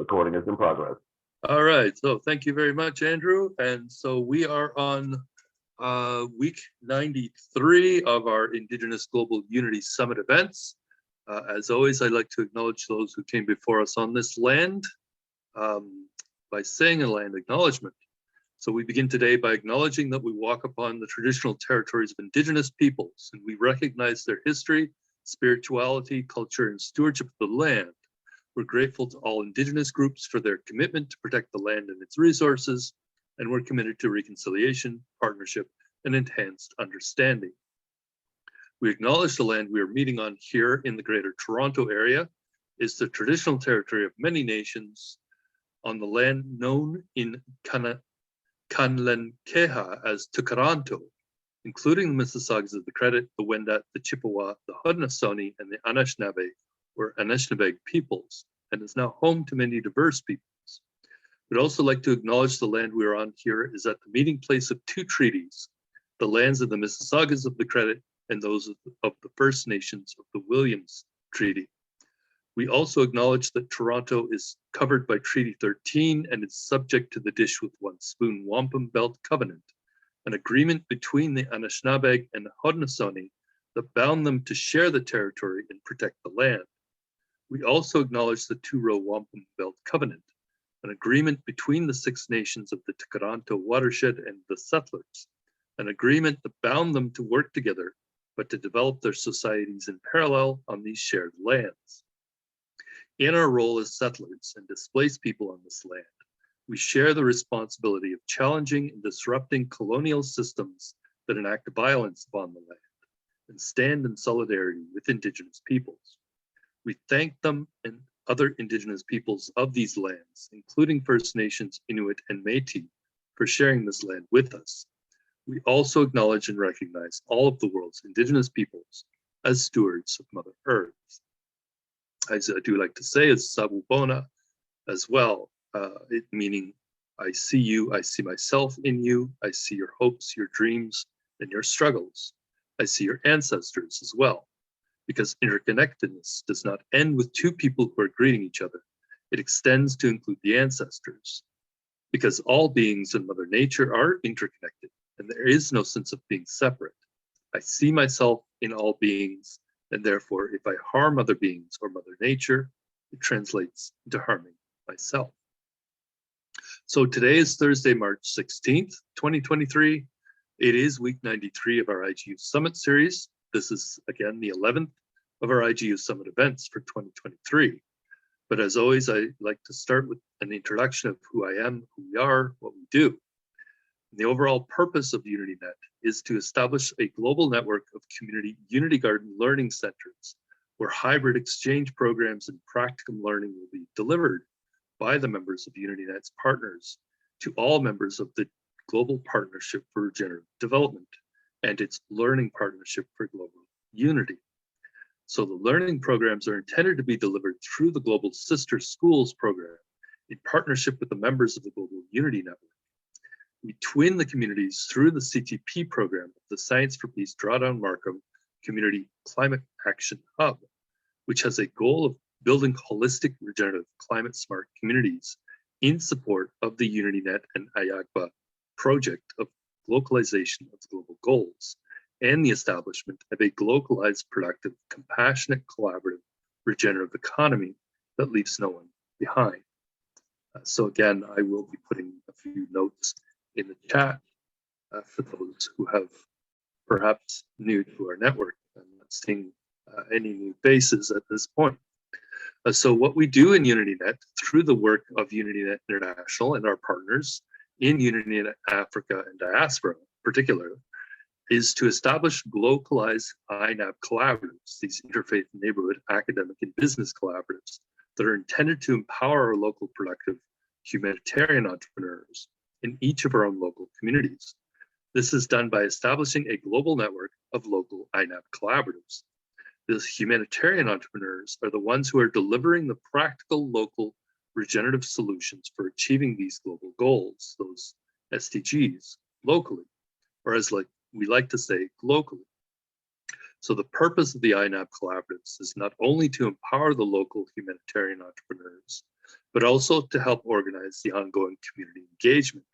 recording is in progress. All right, so thank you very much, Andrew. And so we are on week 93 of our Indigenous Global Unity Summit events. As always, I'd like to acknowledge those who came before us on this land by saying a land acknowledgement. So we begin today by acknowledging that we walk upon the traditional territories of Indigenous peoples, and we recognize their history, spirituality, culture, and stewardship of the land. We're grateful to all Indigenous groups for their commitment to protect the land and its resources, and we're committed to reconciliation, partnership, and enhanced understanding. We acknowledge the land we are meeting on here in the Greater Toronto Area is the traditional territory of many nations on the land known in Kanlenkeha as Tukaranto, including the Mississaugas of the Credit, the Wendat, the Chippewa, the Haudenosaunee, and the Anishinaabe, or Anishinaabeg peoples, and is now home to many diverse peoples. We'd also like to acknowledge the land we are on here is at the meeting place of two treaties, the lands of the Mississaugas of the Credit and those of the First Nations of the Williams Treaty. We also acknowledge that Toronto is covered by Treaty 13 and is subject to the Dish with One Spoon Wampum Belt Covenant, an agreement between the Anishinaabe and the Haudenosaunee that bound them to share the territory and protect the land. We also acknowledge the Two-Row Wampum Belt Covenant, an agreement between the Six Nations of the Tukaranto watershed and the settlers, an agreement that bound them to work together, but to develop their societies in parallel on these shared lands. In our role as settlers and displaced people on this land, we share the responsibility of challenging and disrupting colonial systems that enact violence upon the land and stand in solidarity with Indigenous peoples. We thank them and other Indigenous peoples of these lands, including First Nations, Inuit, and Métis, for sharing this land with us. We also acknowledge and recognize all of the world's Indigenous peoples as stewards of Mother Earth. As I do like to say, is Sabubona as well, meaning I see you, I see myself in you, I see your hopes, your dreams, and your struggles. I see your ancestors as well, because interconnectedness does not end with two people who are greeting each other. It extends to include the ancestors, because all beings in Mother Nature are interconnected, and there is no sense of being separate. I see myself in all beings, and therefore, if I harm other beings or Mother Nature, it translates into harming myself. So today is Thursday, March 16th, 2023. It is week 93 of our IGU Summit series. This is, again, the 11th of our IGU Summit events for 2023. But as always, I like to start with an introduction of who I am, who we are, what we do. The overall purpose of UnityNet is to establish a global network of community Unity Garden learning centers where hybrid exchange programs and practicum learning will be delivered by the members of UnityNet's partners to all members of the Global Partnership for Regenerative Development and its Learning Partnership for Global Unity. So the learning programs are intended to be delivered through the Global Sister Schools program in partnership with the members of the Global Unity Network. We twin the communities through the CTP program of the Science for Peace Drawdown Markham Community Climate Action Hub, which has a goal of building holistic, regenerative, climate-smart communities in support of the UnityNet and AHIABGA project of localization of the global goals and the establishment of a globalized, productive, compassionate, collaborative, regenerative economy that leaves no one behind. So again, I will be putting a few notes in the chat for those who have perhaps new to our network. I'm not seeing any new faces at this point. So what we do in UnityNet through the work of UnityNet International and our partners in UnityNet Africa and Diaspora in particular is to establish localized INAB collaboratives, these interfaith neighborhood academic and business collaboratives that are intended to empower our local productive humanitarian entrepreneurs in each of our own local communities. This is done by establishing a global network of local INAB collaboratives. These humanitarian entrepreneurs are the ones who are delivering the practical local regenerative solutions for achieving these global goals, those SDGs, locally, or as we like to say, globally. So the purpose of the INAB collaboratives is not only to empower the local humanitarian entrepreneurs, but also to help organize the ongoing community engagement,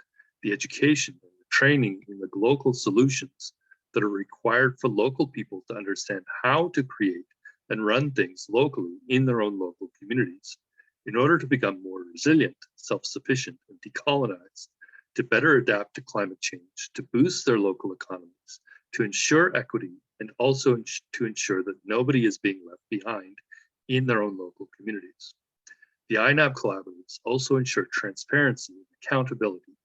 the education, and the training in the local solutions that are required for local people to understand how to create and run things locally in their own local communities in order to become more resilient, self-sufficient, and decolonized, to better adapt to climate change, to boost their local economies, to ensure equity, and also to ensure that nobody is being left behind in their own local communities. The INAB collaboratives also ensure transparency and accountability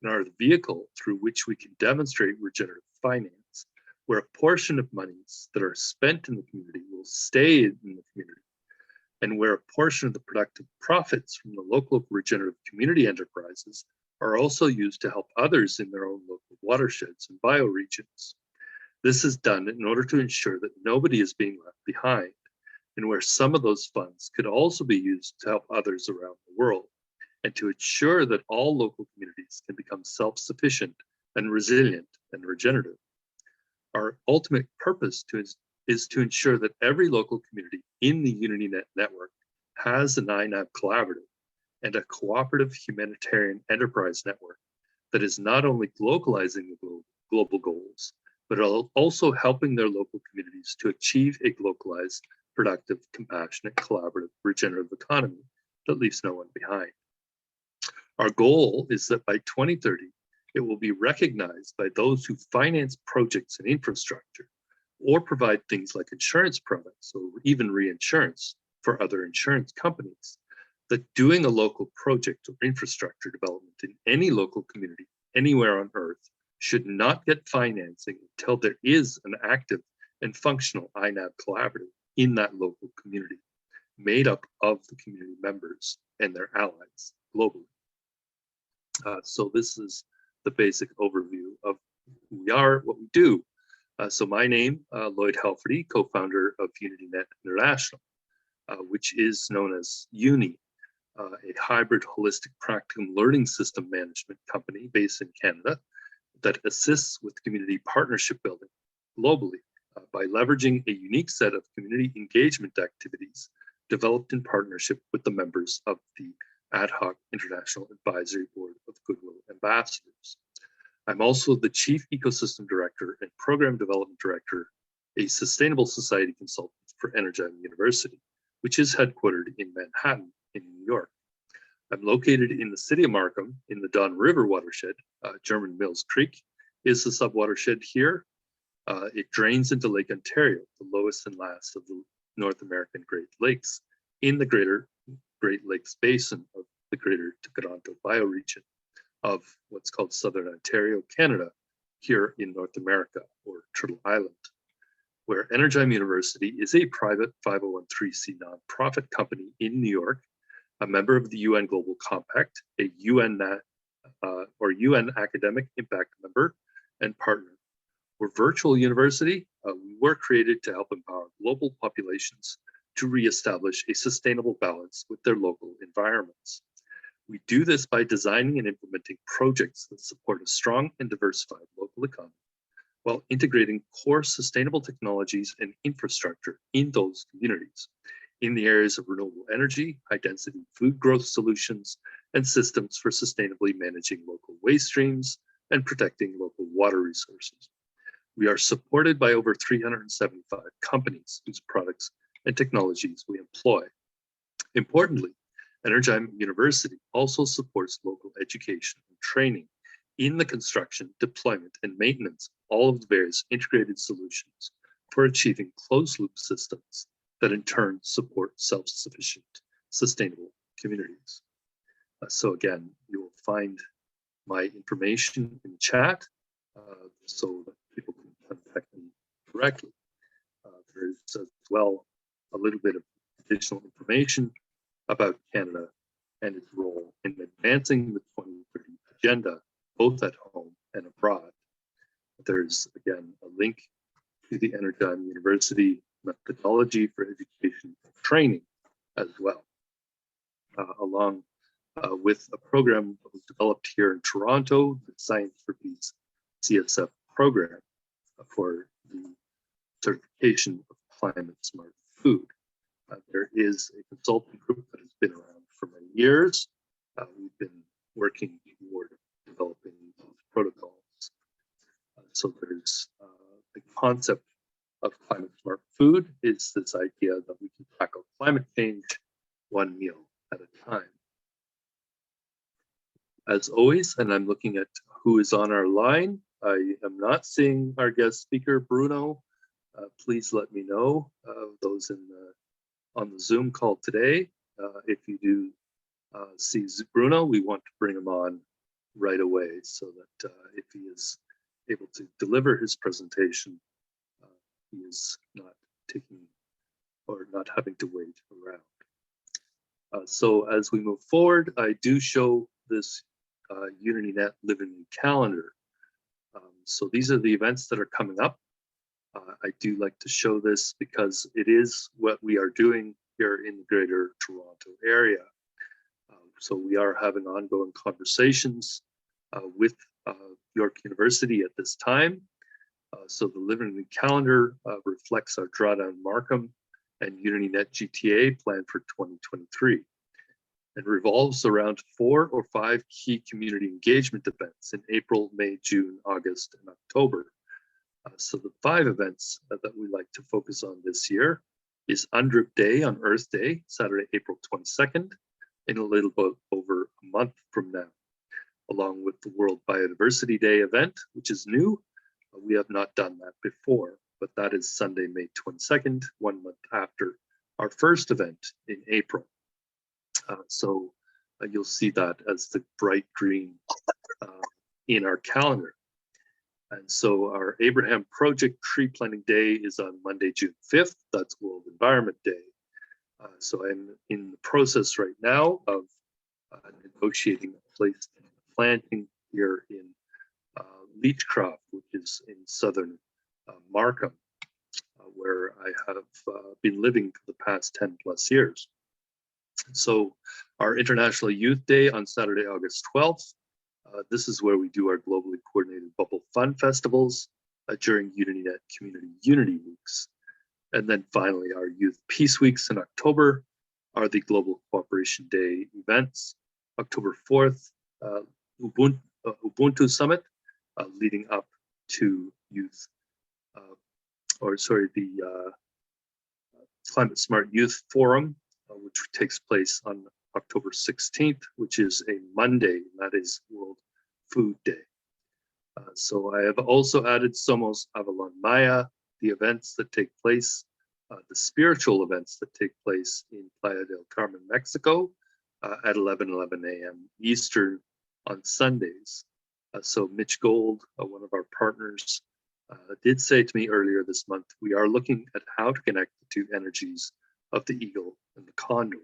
and are the vehicle through which we can demonstrate regenerative finance, where a portion of monies that are spent in the community will stay in the community, and where a portion of the productive profits from the local regenerative community enterprises are also used to help others in their own local watersheds and bioregions. This is done in order to ensure that nobody is being left behind, and where some of those funds could also be used to help others around the world, and to ensure that all local communities can become self-sufficient and resilient and regenerative. Our ultimate purpose is to ensure that every local community in the UnityNet network has an INAB collaborative and a cooperative humanitarian enterprise network that is not only localizing the global goals, but also helping their local communities to achieve a localized, productive, compassionate, collaborative, regenerative economy that leaves no one behind. Our goal is that by 2030, it will be recognized by those who finance projects and infrastructure, or provide things like insurance products or even reinsurance for other insurance companies, that doing a local project or infrastructure development in any local community anywhere on Earth should not get financing until there is an active and functional INAB collaborative in that local community, made up of the community members and their allies globally. So this is the basic overview of who we are, what we do. So my name, Lloyd Helferty, co-founder of UnityNet International, which is known as UNI, a hybrid holistic practicum learning system management company based in Canada that assists with community partnership building globally by leveraging a unique set of community engagement activities developed in partnership with the members of the Ad Hoc International Advisory Board of Goodwill Ambassadors. I'm also the Chief Ecosystem Director and Program Development Director, a Sustainable Society Consultant for AHIABGA University, which is headquartered in Manhattan in New York. I'm located in the city of Markham in the Don River watershed. German Mills Creek is the subwatershed here. It drains into Lake Ontario, the lowest and last of the North American Great Lakes, in the greater Great Lakes Basin of the Greater Toronto bioregion of what's called Southern Ontario, Canada, here in North America, or Turtle Island, where AHIABGA University is a private 501(c)(3) nonprofit company in New York, a member of the UN Global Compact, a UN academic impact member and partner. We're a virtual university. We were created to help empower global populations to reestablish a sustainable balance with their local environments. We do this by designing and implementing projects that support a strong and diversified local economy, while integrating core sustainable technologies and infrastructure in those communities in the areas of renewable energy, high-density food growth solutions, and systems for sustainably managing local waste streams and protecting local water resources. We are supported by over 375 companies whose products and technologies we employ. Importantly, AHIABGA University also supports local education and training in the construction, deployment, and maintenance of all of the various integrated solutions for achieving closed-loop systems that in turn support self-sufficient, sustainable communities. So again, you will find my information in the chat so that people can contact me directly. There is as well a little bit of additional information about Canada and its role in advancing the 2030 agenda, both at home and abroad. There's, again, a link to the AHIABGA University methodology for education and training as well, along with a program that was developed here in Toronto, the Science for Peace CSF program for the certification of climate smart food. There is a consulting group that has been around for many years, we've been working toward developing these protocols. So there's the concept of climate smart food is this idea that we can tackle climate change one meal at a time. As always, and I'm looking at who is on our line, I am not seeing our guest speaker, Bruno. Please let me know, those on the Zoom call today. If you do see Bruno, we want to bring him on right away so that if he is able to deliver his presentation, he is not taking or not having to wait around. So as we move forward, I do show this UnityNet Living calendar. So these are the events that are coming up. I do like to show this because it is what we are doing here in the Greater Toronto area. So we are having ongoing conversations with York University at this time. So the Living calendar reflects our Drawdown Markham and UnityNet GTA plan for 2023. It revolves around 4 or 5 key community engagement events in April, May, June, August, and October. So the 5 events that we like to focus on this year is UNDRIP Day on Earth Day, Saturday, April 22nd, in a little bit over a month from now, along with the World Biodiversity Day event, which is new. We have not done that before, but that is Sunday, May 22nd, 1 month after our first event in April. So you'll see that as the bright green in our calendar. And so our Abraham Project Tree Planting Day is on Monday, June 5th. That's World Environment Day. So I'm in the process right now of negotiating a place planting here in Leechcroft, which is in southern Markham, where I have been living for the past 10 plus years. So our International Youth Day on Saturday, August 12th. This is where we do our globally coordinated Bubble Fun festivals during UnityNet Community Unity Weeks. And then finally, our Youth Peace Weeks in October are the Global Cooperation Day events. October 4th, Ubuntu Summit, leading up to youth, the Climate Smart Youth Forum, which takes place on October 16th, which is a Monday, and that is World Food Day. So I have also added Somos Avalon Maya, the events that take place, the spiritual events that take place in Playa del Carmen, Mexico, at 11:11 a.m. Eastern on Sundays. So Mitch Gold, one of our partners, did say to me earlier this month, we are looking at how to connect the two energies of the eagle and the condor,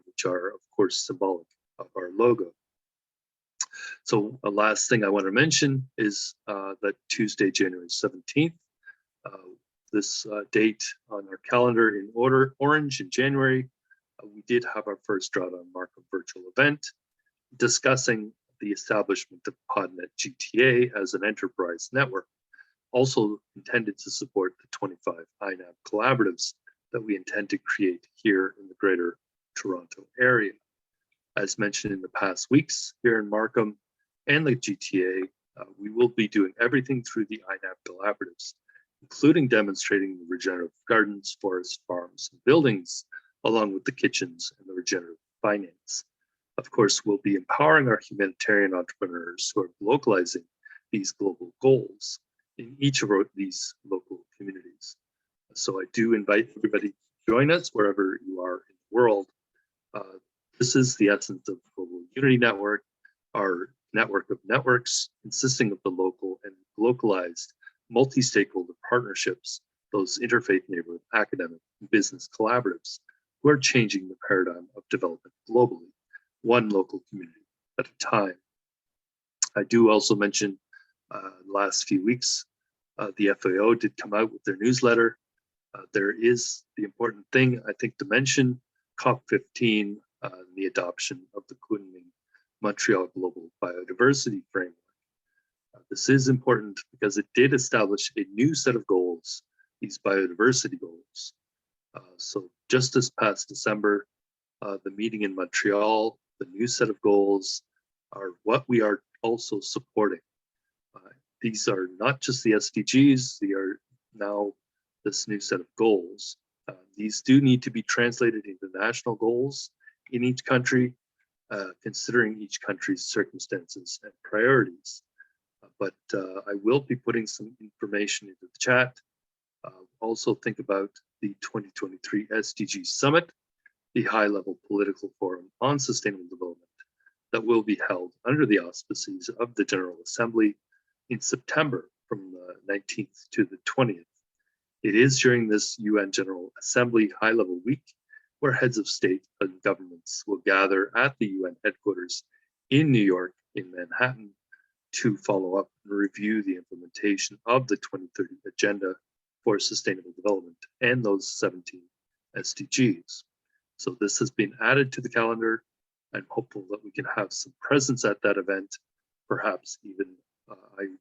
which are, of course, symbolic of our logo. So the last thing I want to mention is that Tuesday, January 17th, this date on our calendar in orange in January, we did have our first Drawdown Markham virtual event discussing the establishment of PodNet GTA as an enterprise network, also intended to support the 25 INAB collaboratives that we intend to create here in the Greater Toronto area. As mentioned in the past weeks here in Markham and the GTA, we will be doing everything through the INAB collaboratives, including demonstrating the regenerative gardens, forests, farms, and buildings, along with the kitchens and the regenerative finance. Of course, we'll be empowering our humanitarian entrepreneurs who are localizing these global goals in each of these local communities. So I do invite everybody to join us wherever you are in the world. This is the essence of Global Unity Network, our network of networks consisting of the local and localized multi-stakeholder partnerships, those interfaith, neighborhood, academic, and business collaboratives who are changing the paradigm of development globally, one local community at a time. I do also mention last few weeks, the FAO did come out with their newsletter. There is the important thing, I think, to mention, COP15, the adoption of the Kunming Montreal Global Biodiversity Framework. This is important because it did establish a new set of goals, these biodiversity goals. So just this past December, the meeting in Montreal, the new set of goals are what we are also supporting. These are not just the SDGs, they are now this new set of goals. These do need to be translated into national goals in each country, considering each country's circumstances and priorities. But I will be putting some information into the chat. Also think about the 2023 SDG Summit, the high-level political forum on sustainable development that will be held under the auspices of the General Assembly in September from the 19th to the 20th. It is during this UN General Assembly high-level week where heads of state and governments will gather at the UN headquarters in New York, in Manhattan, to follow up and review the implementation of the 2030 Agenda for Sustainable Development and those 17 SDGs. So this has been added to the calendar. I'm hopeful that we can have some presence at that event, perhaps even I'm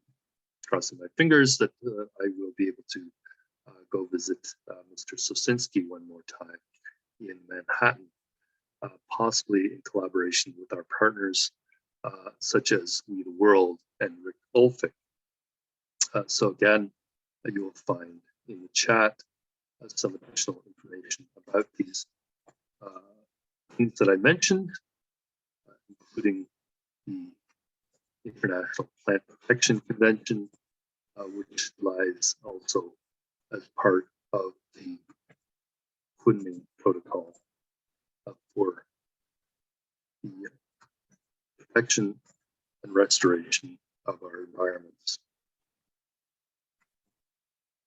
crossing my fingers that I will be able to go visit Mr. Sosinski one more time in Manhattan, possibly in collaboration with our partners such as We the World and Rick Ulfik. So again, you will find in the chat some additional information about these things that I mentioned, including the International Plant Protection Convention, which lies also as part of the Kunming Protocol for the protection and restoration of our environments.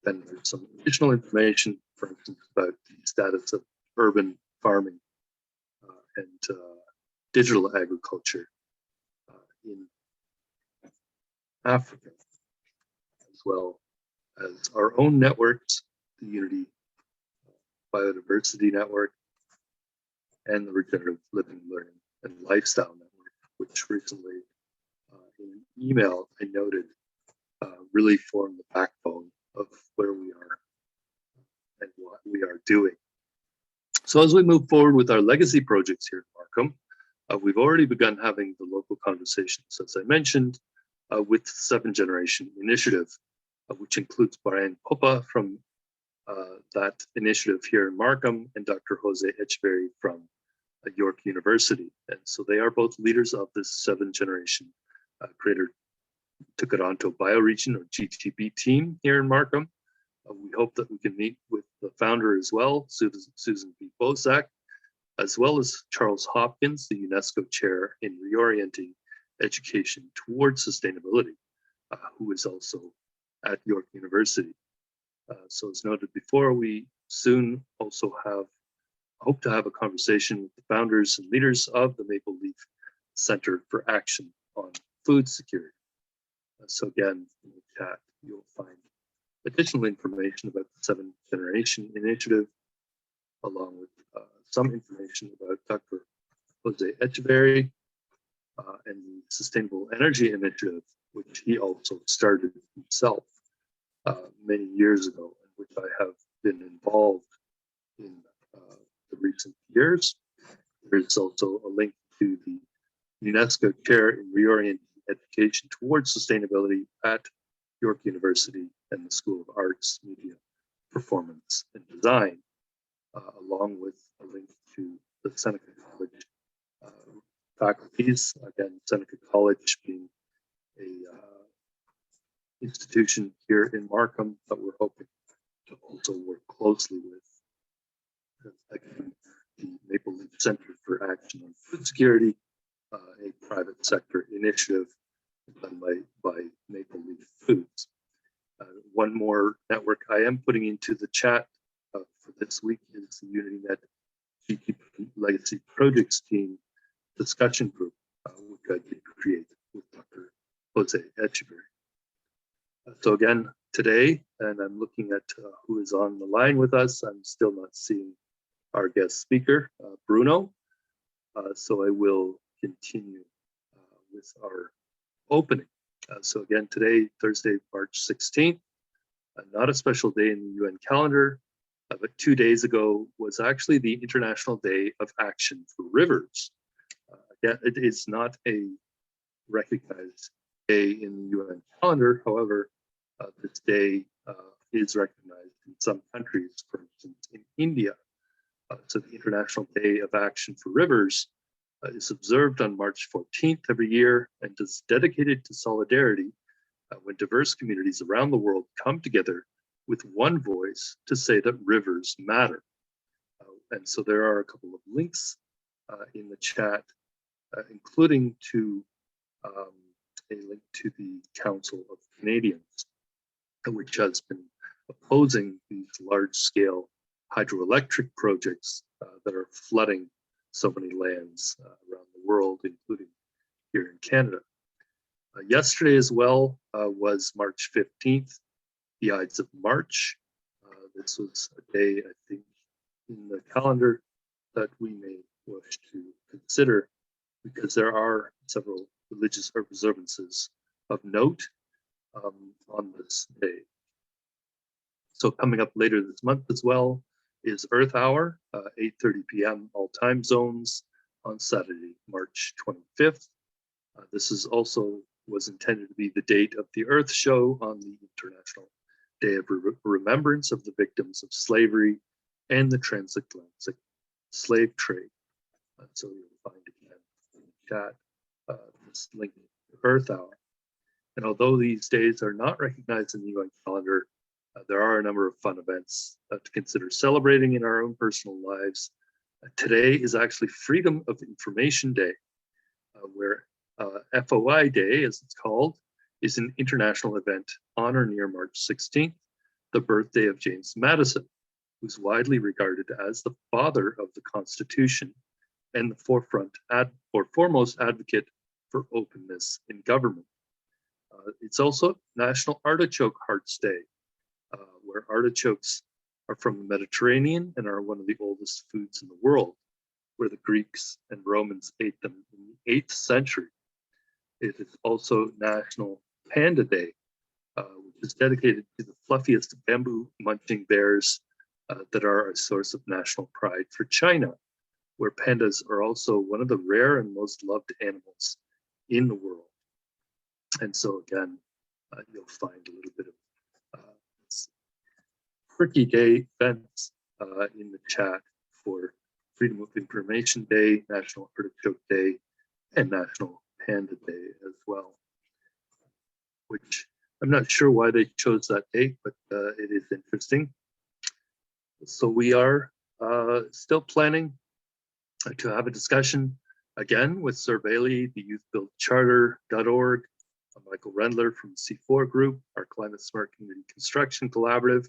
Then there's some additional information, for instance, about the status of urban farming and digital agriculture in Africa, as well as our own networks, the Unity Biodiversity Network and the Regenerative Living, Learning and Lifestyle Network, which recently in an email I noted really form the backbone of where we are and what we are doing. So as we move forward with our legacy projects here at Markham, we've already begun having the local conversations, as I mentioned, with the 7th Generation Initiative, which includes Brian Popa from that initiative here in Markham and Dr. Jose Echeverry from York University. And so they are both leaders of this 7th Generation Greater Toronto Bioregion, or GTB team here in Markham. We hope that we can meet with the founder as well, Susan B. Bosak, as well as Charles Hopkins, the UNESCO chair in reorienting education towards sustainability, who is also at York University. So as noted before, we soon also hope to have a conversation with the founders and leaders of the Maple Leaf Center for Action on Food Security. So again, in the chat, you'll find additional information about the 7th Generation Initiative, along with some information about Dr. Jose Echeverry and the Sustainable Energy Initiative, which he also started himself many years ago, and which I have been involved in the recent years. There's also a link to the UNESCO Chair in Reorienting Education towards Sustainability at York University and the School of Arts, Media, Performance and Design, along with a link to the Seneca College faculties. Again, Seneca College being a institution here in Markham that we're hoping to also work closely with. Again, the Maple Leaf Center for Action on Food Security, a private sector initiative done by Maple Leaf Foods. One more network I am putting into the chat for this week is the UnityNet GTP Legacy Projects Team discussion group, which I did create with Dr. Jose Echeverry. So again, today, and I'm looking at who is on the line with us, I'm still not seeing our guest speaker, Bruno. So I will continue with our opening. So again, today, Thursday, March 16th, not a special day in the UN calendar, But 2 days ago was actually the International Day of Action for Rivers. It is not a recognized day in the UN calendar. However, this day is recognized in some countries, for instance, in India. So the International Day of Action for Rivers is observed on March 14th every year and is dedicated to solidarity when diverse communities around the world come together with one voice to say that rivers matter. And so there are a couple of links in the chat, including to a link to the Council of Canadians, which has been opposing these large-scale hydroelectric projects that are flooding so many lands around the world, including here in Canada. Yesterday as well was March 15th, the Ides of March. This was a day, I think, in the calendar that we may wish to consider because there are several religious observances of note on this day. So coming up later this month as well is Earth Hour, 8:30 p.m. all time zones on Saturday, March 25th. This is also was intended to be the date of the Earth Show on the International Day of Remembrance of the Victims of Slavery and the Transatlantic Slave Trade. So you'll find again in the chat this link to Earth Hour. And although these days are not recognized in the UN calendar, there are a number of fun events to consider celebrating in our own personal lives. Today is actually Freedom of Information Day, where FOI Day, as it's called, is an international event on or near March 16th, the birthday of James Madison, who's widely regarded as the father of the Constitution and the foremost advocate for openness in government. It's also National Artichoke Hearts Day, where artichokes are from the Mediterranean and are one of the oldest foods in the world, where the Greeks and Romans ate them in the 8th century. It is also National Panda Day, which is dedicated to the fluffiest bamboo munching bears that are a source of national pride for China, where pandas are also one of the rare and most loved animals in the world. And so again, you'll find a little bit of Quirky Day events in the chat for Freedom of Information Day, National Artichoke Day, and National Panda Day as well, which I'm not sure why they chose that date, but it is interesting. So we are still planning to have a discussion again with Sir Bailey, the youthbuildcharter.org, Michael Rendler from C4 Group, our Climate Smart Community Construction Collaborative,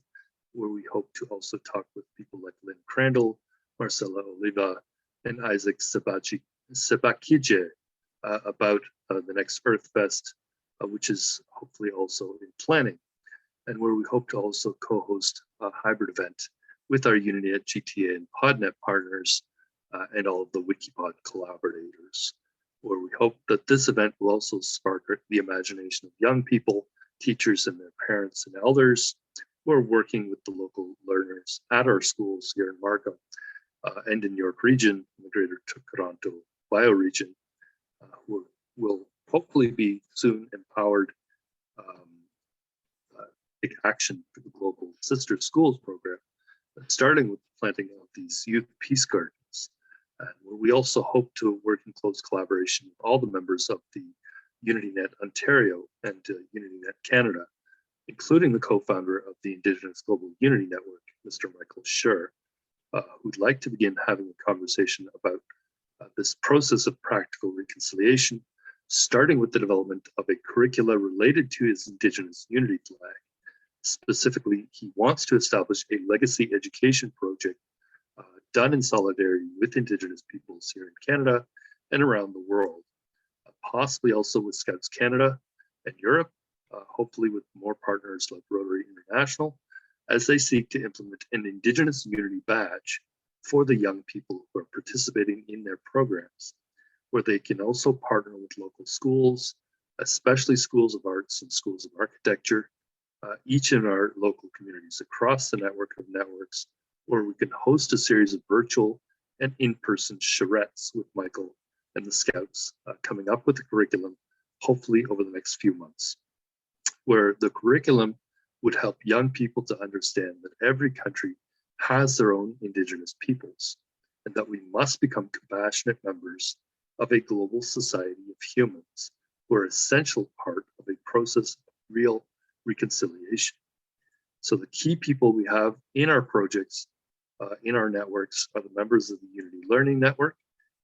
where we hope to also talk with people like Lynn Crandall, Marcela Oliva, and Isaac Sebakije about the next Earth Fest, which is hopefully also in planning, and where we hope to also co-host a hybrid event with our Uninet, GTA, and PodNet partners and all of the Wikipod collaborators, where we hope that this event will also spark the imagination of young people, teachers, and their parents and elders. We're working with the local learners at our schools here in Markham and in York Region, in the Greater Toronto bioregion, who will hopefully be soon empowered take action for the Global Sister Schools program, starting with the planting of these youth peace gardens, where we also hope to work in close collaboration with all the members of the UnityNet Ontario and UnityNet Canada, including the co-founder of the Indigenous Global Unity Network, Mr. Michael Schur, who'd like to begin having a conversation about this process of practical reconciliation, starting with the development of a curricula related to his Indigenous Unity flag. Specifically, he wants to establish a legacy education project done in solidarity with Indigenous peoples here in Canada and around the world, possibly also with Scouts Canada and Europe, hopefully with more partners like Rotary International, as they seek to implement an Indigenous Unity badge for the young people who are participating in their programs, where they can also partner with local schools, especially schools of arts and schools of architecture, each in our local communities across the network of networks, or we can host a series of virtual and in-person charrettes with Michael and the Scouts, coming up with a curriculum, hopefully over the next few months, where the curriculum would help young people to understand that every country has their own Indigenous peoples, and that we must become compassionate members of a global society of humans who are an essential part of a process of real reconciliation. So the key people we have in our projects, in our networks, are the members of the Unity Learning Network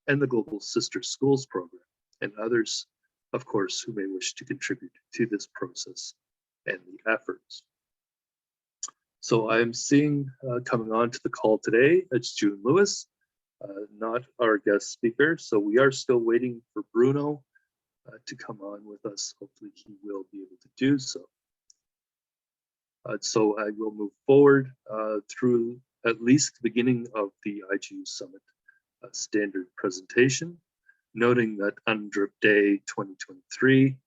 and the Global Sister Schools program, and others, of course, who may wish to contribute to this process and the efforts. So I'm seeing coming on to the call today, it's June Lewis, not our guest speaker. So we are still waiting for Bruno to come on with us. Hopefully he will be able to do so. So I will move forward through at least the beginning of the IGU Summit standard presentation, noting that UNDRIP Day 2023,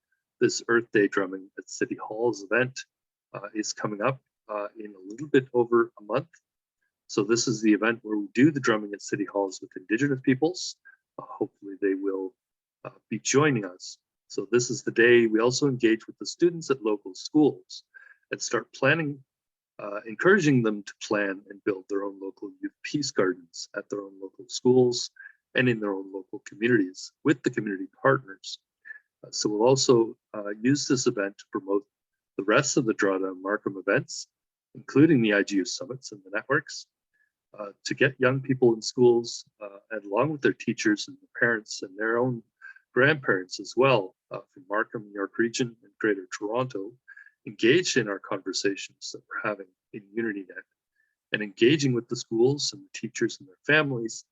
this Earth Day Drumming at City Hall's event is coming up in a little bit over a month. So this is the event where we do the drumming at City Halls with Indigenous peoples. Hopefully they will be joining us. So this is the day we also engage with the students at local schools and start planning, encouraging them to plan and build their own local youth peace gardens at their own local schools and in their own local communities with the community partners. So we'll also use this event to promote the rest of the Drawdown Markham events, including the IGU summits and the networks, to get young people in schools, and along with their teachers and their parents and their own grandparents as well, from Markham, York Region, and Greater Toronto, engaged in our conversations that we're having in UnityNet, and engaging with the schools and the teachers and their families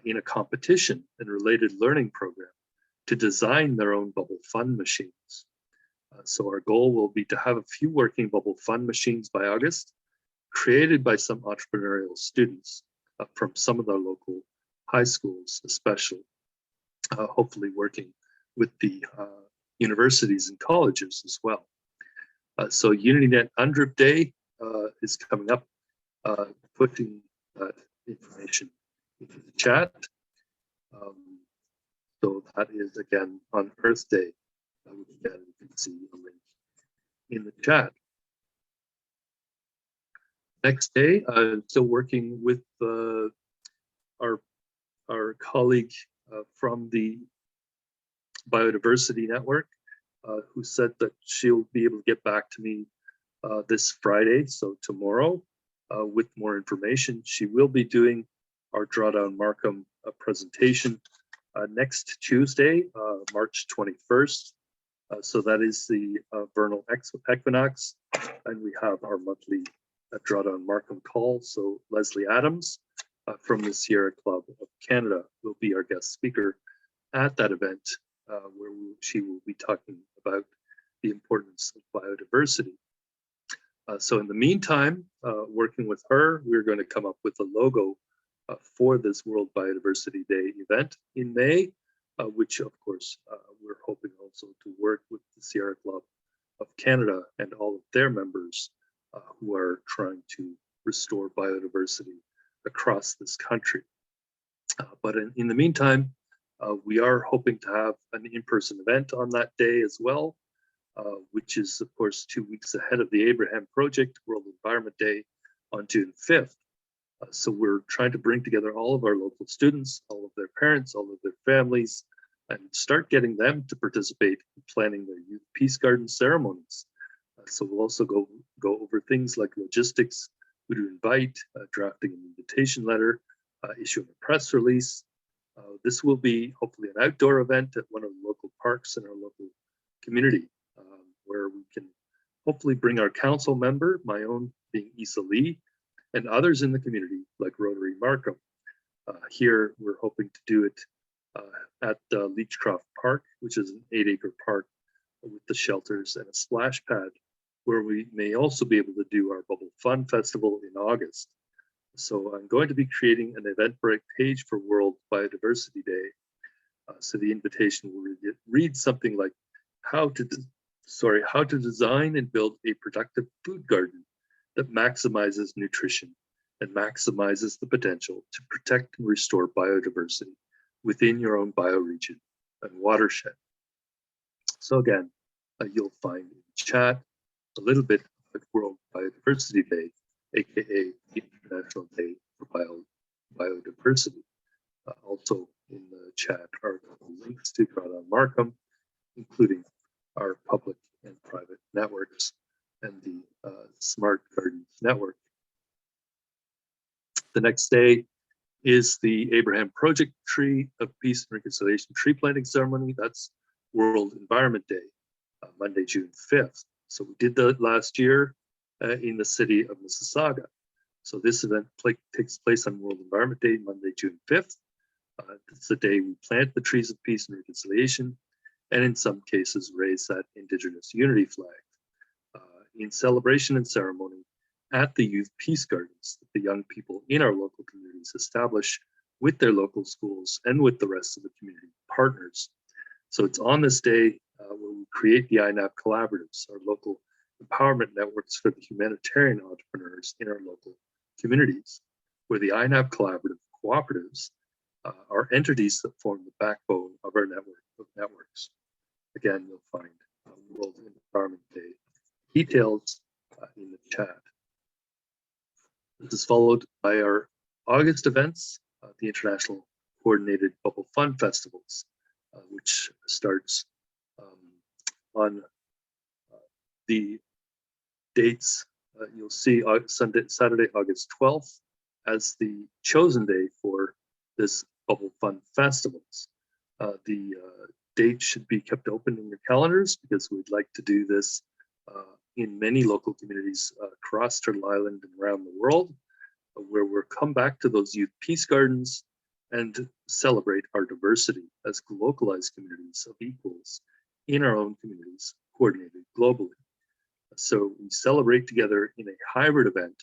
in a competition and related learning program to design their own bubble fun machines. So our goal will be to have a few working bubble fun machines by August, created by some entrepreneurial students from some of our local high schools, especially, hopefully working with the universities and colleges as well. So UnityNet UNDRIP Day is coming up, putting that information into the chat. So that is again on Earth Day. Again, you can see a link in the chat. Next day, I'm still working with our colleague from the Biodiversity Network, who said that she'll be able to get back to me this Friday, so tomorrow, with more information. She will be doing our Drawdown Markham presentation next Tuesday, March 21st. So that is the vernal equinox, and we have our monthly Drawdown Markham call. So Leslie Adams from the Sierra Club of Canada will be our guest speaker at that event, where she will be talking about the importance of biodiversity. So in the meantime, working with her, we're going to come up with a logo for this World Biodiversity Day event in May, which of course we're hoping also to work with the Sierra Club of Canada and all of their members who are trying to restore biodiversity across this country. But in the meantime, we are hoping to have an in-person event on that day as well, which is of course 2 weeks ahead of the Abraham Project World Environment Day on June 5th. So we're trying to bring together all of our local students, all of their parents, all of their families, and start getting them to participate in planning their youth peace garden ceremonies. So we'll also go over things like logistics, who to invite, drafting an invitation letter, issuing a press release. This will be hopefully an outdoor event at one of the local parks in our local community, where we can hopefully bring our council member, my own being Issa Lee, and others in the community like Rotary Markham. Here we're hoping to do it at Leechcroft Park, which is an 8-acre park with the shelters and a splash pad, where we may also be able to do our Bubble Fun Festival in August. So I'm going to be creating an Eventbrite page for World Biodiversity Day. So the invitation will read something like how to design and build a productive food garden that maximizes nutrition and maximizes the potential to protect and restore biodiversity within your own bioregion and watershed. So again, you'll find in the chat a little bit about World Biodiversity Day, aka the International Day for Biodiversity. Also in the chat are links to Drawdown Markham, including our public and private networks and the Smart Gardens Network. The next day is the Abraham Project Tree of Peace and Reconciliation tree planting ceremony. That's World Environment Day, Monday, June 5th. So we did that last year in the city of Mississauga. So this event takes place on World Environment Day, Monday, June 5th. It's the day we plant the trees of peace and reconciliation, and in some cases raise that Indigenous unity flag. In celebration and ceremony at the Youth Peace Gardens that the young people in our local communities establish with their local schools and with the rest of the community partners. So it's on this day where we create the INAP collaboratives, our local empowerment networks for the humanitarian entrepreneurs in our local communities, where the INAP collaborative cooperatives are entities that form the backbone of our network of networks. Again, you'll find World Environment Day details in the chat. This is followed by our August events, the International Coordinated Bubble Fun Festivals, which starts on the dates. You'll see Saturday, August 12th as the chosen day for this Bubble Fun Festivals. The date should be kept open in your calendars because we'd like to do this in many local communities across Turtle Island and around the world, where we'll come back to those youth peace gardens and celebrate our diversity as localized communities of equals in our own communities, coordinated globally. So we celebrate together in a hybrid event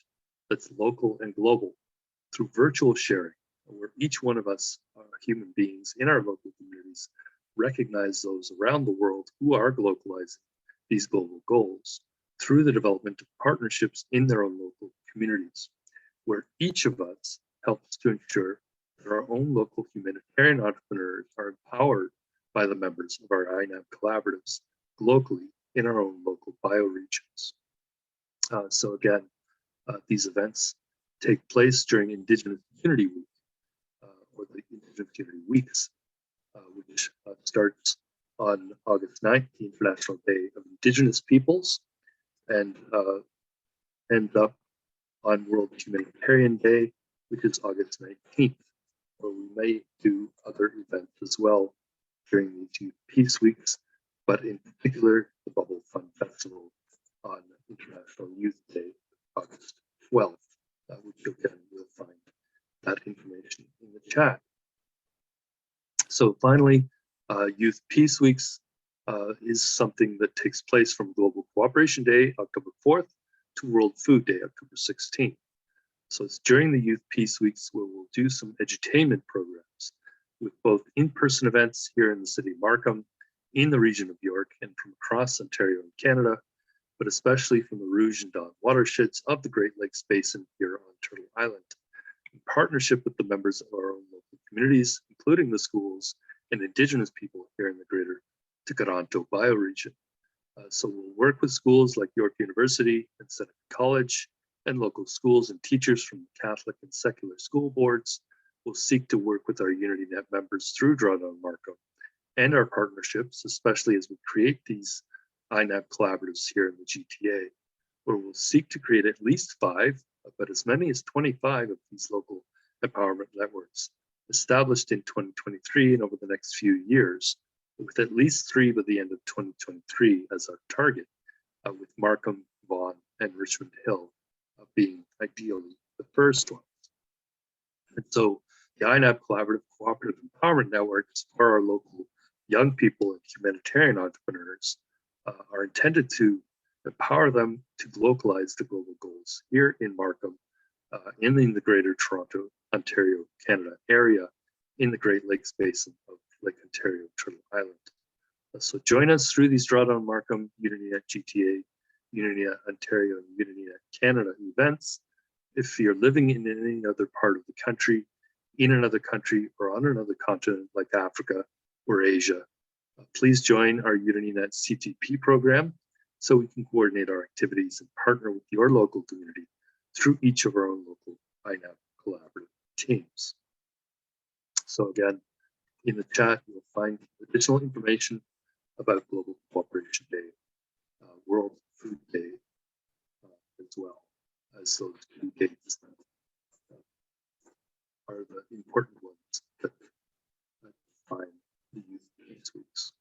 that's local and global through virtual sharing, where each one of us are human beings in our local communities, recognize those around the world who are localizing these global goals through the development of partnerships in their own local communities, where each of us helps to ensure that our own local humanitarian entrepreneurs are empowered by the members of our INAP collaboratives locally in our own local bioregions. So again, these events take place during Indigenous Unity Week, or the Indigenous Unity Weeks, which starts on August 9th, the International Day of Indigenous Peoples, and ends up on World Humanitarian Day, which is August 19th, where we may do other events as well during these Youth Peace Weeks, but in particular, the Bubble Fun Festival on International Youth Day, August 12th, which again, you'll find that information in the chat. So finally, Youth Peace Weeks is something that takes place from Global Cooperation Day, October 4th, to World Food Day, October 16th. So it's during the Youth Peace Weeks where we'll do some edutainment programs with both in-person events here in the city of Markham, in the region of York, and from across Ontario and Canada, but especially from the Rouge and Don watersheds of the Great Lakes Basin here on Turtle Island, in partnership with the members of our own local communities, including the schools and Indigenous people here in the greater Toronto bioregion. So we'll work with schools like York University and Seneca College, and local schools and teachers from the Catholic and secular school boards. We'll seek to work with our UnityNet members through Drawdown Markham and our partnerships, especially as we create these INAP collaboratives here in the GTA, where we'll seek to create at least 5, but as many as 25 of these local empowerment networks established in 2023 and over the next few years, with at least 3 by the end of 2023 as our target, with Markham, Vaughan, and Richmond Hill being ideally the first ones. And so the INAP Collaborative Cooperative Empowerment Networks for our local young people and humanitarian entrepreneurs are intended to empower them to localize the global goals here in Markham, in the greater Toronto, Ontario, Canada area, in the Great Lakes Basin of Lake Ontario, Turtle Island. So join us through these Drawdown Markham, UnityNet GTA, UnityNet Ontario, and UnityNet Canada events, If you're living in any other part of the country, in another country, or on another continent like Africa or Asia, please join our UnityNet CTP program so we can coordinate our activities and partner with your local community through each of our own local INAB collaborative teams. So again, in the chat, you'll find additional information about Global Cooperation Day, World Food Day, as well as those two dates that are the important ones that define the Youth Peace Weeks.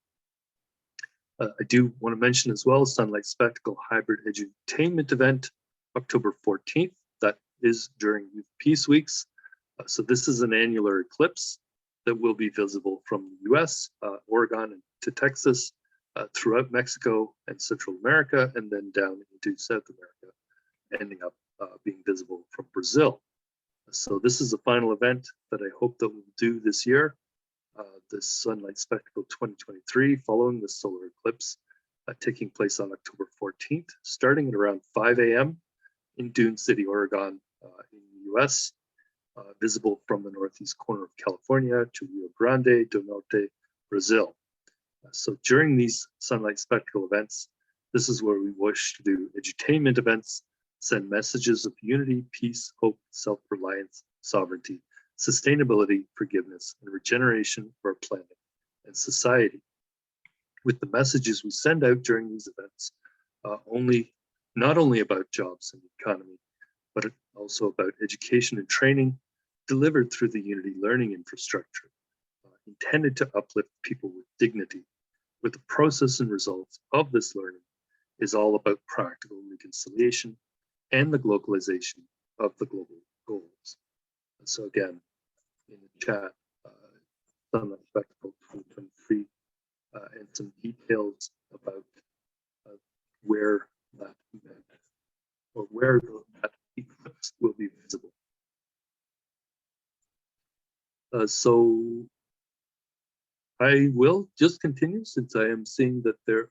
I do want to mention as well Sunlight Spectacle Hybrid Edutainment event, October 14th. That is during Youth Peace Weeks. So this is an annular eclipse that will be visible from the US, Oregon to Texas, throughout Mexico and Central America, and then down into South America, ending up being visible from Brazil. So this is the final event that I hope that we'll do this year, this Sunlight Spectacle 2023, following the solar eclipse, taking place on October 14th, starting at around 5 a.m. in Dune City, Oregon, in the US, visible from the northeast corner of California to Rio Grande do Norte, Brazil. So during these Sunlight Spectacle events, this is where we wish to do edutainment events, send messages of unity, peace, hope, self-reliance, sovereignty, sustainability, forgiveness, and regeneration for our planet and society. With the messages we send out during these events, not only about jobs and the economy, but also about education and training delivered through the Unity learning infrastructure, intended to uplift people with dignity, with the process and results of this learning is all about practical reconciliation and the globalization of the global goals. And so again, in the chat, Sunlight Spectacle 2023, and some details about where that event or where that eclipse will be visible. So I will just continue, since I am seeing that there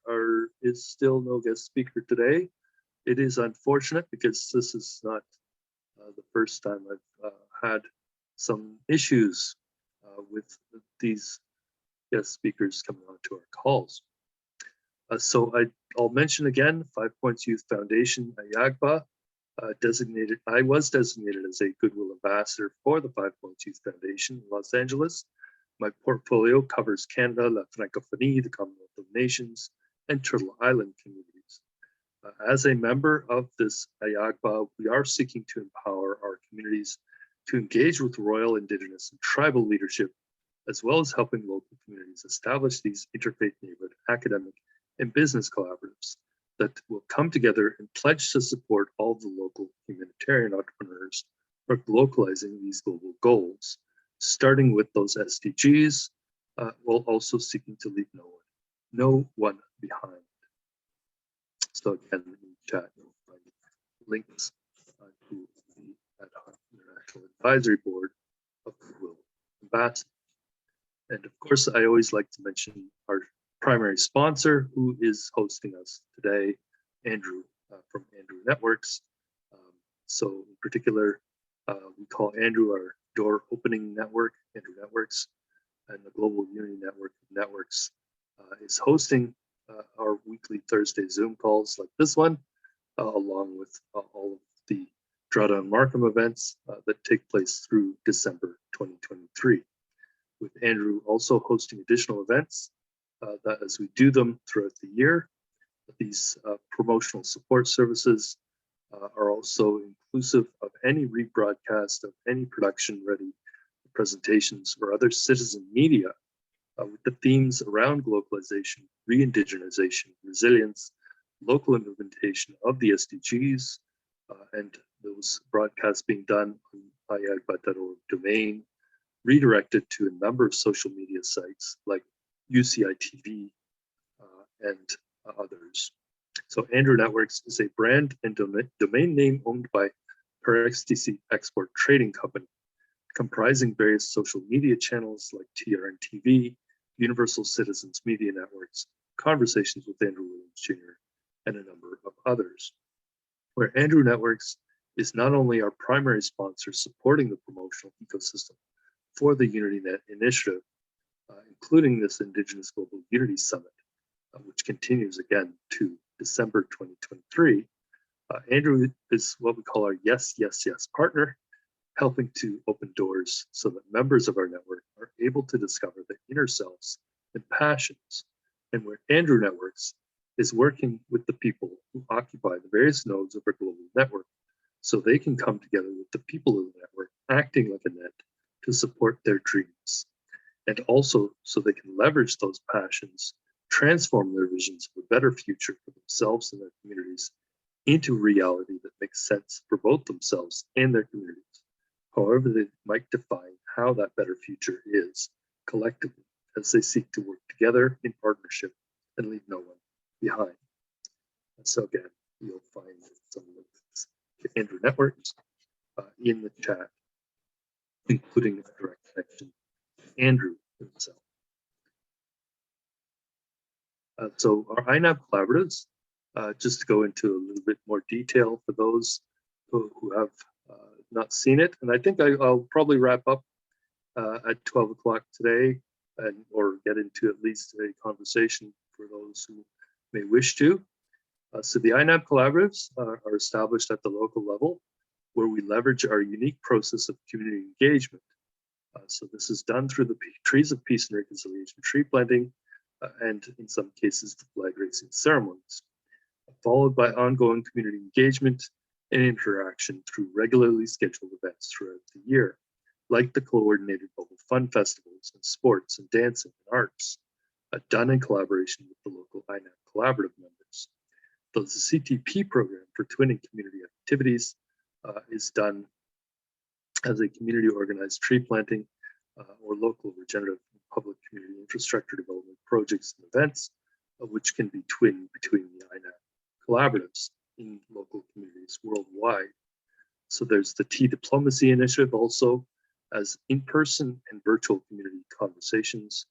is still no guest speaker today. It is unfortunate because this is not the first time I've had some issues with these guest speakers coming on to our calls. So I'll mention again, 5 Points Youth Foundation, AHIABGA, I was designated as a Goodwill Ambassador for the 5 Points Youth Foundation in Los Angeles. My portfolio covers Canada, La Francophonie, the Commonwealth of Nations, and Turtle Island communities. As a member of this AHIABGA, we are seeking to empower our communities to engage with Royal, Indigenous, and tribal leadership, as well as helping local communities establish these interfaith neighborhood academic and business collaboratives that will come together and pledge to support all the local humanitarian entrepreneurs for localizing these global goals, starting with those SDGs, while also seeking to leave no one behind. So again, in the chat, you'll find links to the ad hoc International Advisory Board of Goodwill Ambassadors. And of course, I always like to mention our primary sponsor, who is hosting us today, Andrew from Andrew Networks. So in particular, we call Andrew our door opening network, Andrew Networks, and the Global Unity Network of Networks is hosting our weekly Thursday Zoom calls like this one, along with all of the Drawdown Markham events that take place through December 2023. With Andrew also hosting additional events that as we do them throughout the year, these promotional support services are also inclusive of any rebroadcast of any production-ready presentations or other citizen media with the themes around globalization, re-indigenization, resilience, local implementation of the SDGs, and those broadcasts being done on AHIABGA.org domain, redirected to a number of social media sites like UCI-TV and others. So Andrew Networks is a brand and domain name owned by Per XTC Export Trading Company, comprising various social media channels like TRN TV, Universal Citizens Media Networks, Conversations with Andrew Williams Jr., and a number of others. Where Andrew Networks is not only our primary sponsor supporting the promotional ecosystem for the UnityNet initiative, including this Indigenous Global Unity Summit, which continues again to December 2023. Andrew is what we call our Yes, Yes, Yes partner, helping to open doors so that members of our network are able to discover their inner selves and passions. And where Andrew Networks is working with the people who occupy the various nodes of our global network so they can come together with the people of the network, acting like a net to support their dreams. And also so they can leverage those passions, transform their visions of a better future for themselves and their communities into reality that makes sense for both themselves and their communities, however they might define how that better future is collectively as they seek to work together in partnership and leave no one behind. And so again, you'll find some links to Andrew Networks in the chat, including a direct connection to Andrew himself. So our INAB collaboratives, just to go into a little bit more detail for those who have not seen it, and I think I'll probably wrap up at 12 o'clock today, or get into at least a conversation for those who may wish to. So the INAB collaboratives are established at the local level, where we leverage our unique process of community engagement. So this is done through the Trees of Peace and Reconciliation tree planting, and in some cases the flag raising ceremonies, followed by ongoing community engagement and interaction through regularly scheduled events throughout the year, like the coordinated local fun festivals and sports and dancing and arts, done in collaboration with the local INAB collaborative members. The CTP program for twinning community activities is done as a community organized tree planting or local regenerative public community infrastructure development projects and events, which can be twinned between the INAB collaboratives in local communities worldwide. So there's the Tea Diplomacy Initiative also, as in-person and virtual community conversations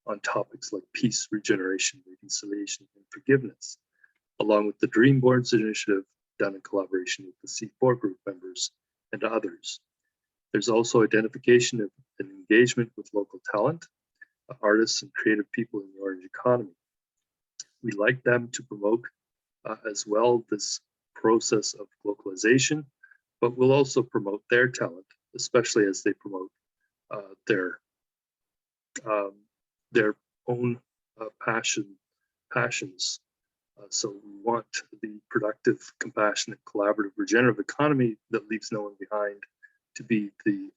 on topics like peace, regeneration, reconciliation, and forgiveness, along with the Dreamboards Initiative done in collaboration with the C4 group members and others. There's also identification of and engagement with local talent, artists and creative people in the orange economy. We like them to promote as well this process of localization, but we'll also promote their talent, especially as they promote their own passions. So we want the productive, compassionate, collaborative, regenerative economy that leaves no one behind to be the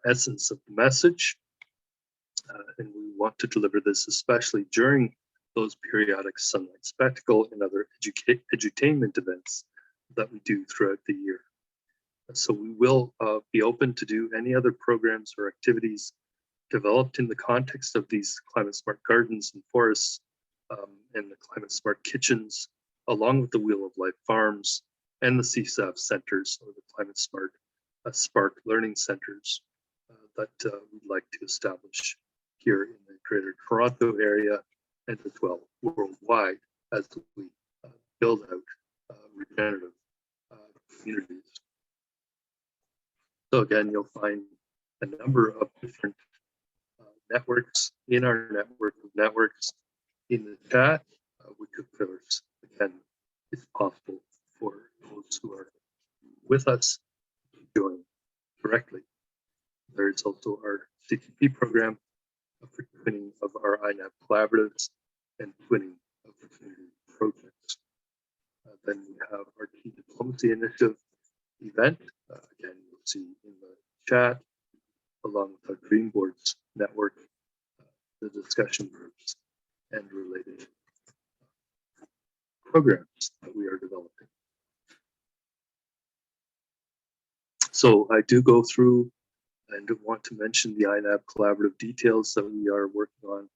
essence of the message. And we want to deliver this especially during those periodic sunlight spectacle and other edutainment events that we do throughout the year. So we will be open to do any other programs or activities developed in the context of these climate smart gardens and forests and the climate smart kitchens, along with the Wheel of Life farms and the CSAF centers, or the climate smart Spark learning centers that we'd like to establish here in the Greater Toronto area and as well worldwide as we build out regenerative communities. So again, you'll find a number of different networks in our network of networks in the chat, which of course, again, is possible for those who are with us to join directly. There is also our CTP program for twinning of our INAB collaboratives and twinning of the community projects. Then we have our Tea Diplomacy Initiative event. Again, you'll see in the chat, along with our Dreamboards network, the discussion groups and related programs that we are developing. So I do go through and want to mention the INAB collaborative details that we are working on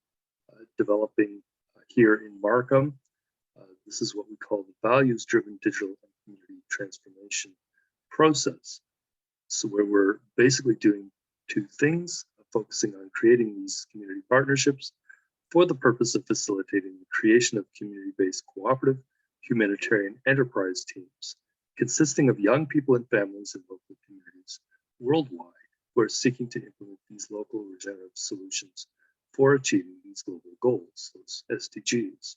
developing here in Markham. This is what we call the values-driven digital and community transformation process. So where we're basically doing two things, focusing on creating these community partnerships for the purpose of facilitating the creation of community-based cooperative humanitarian enterprise teams consisting of young people and families in local communities worldwide who are seeking to implement these local regenerative solutions for achieving these global goals, those SDGs.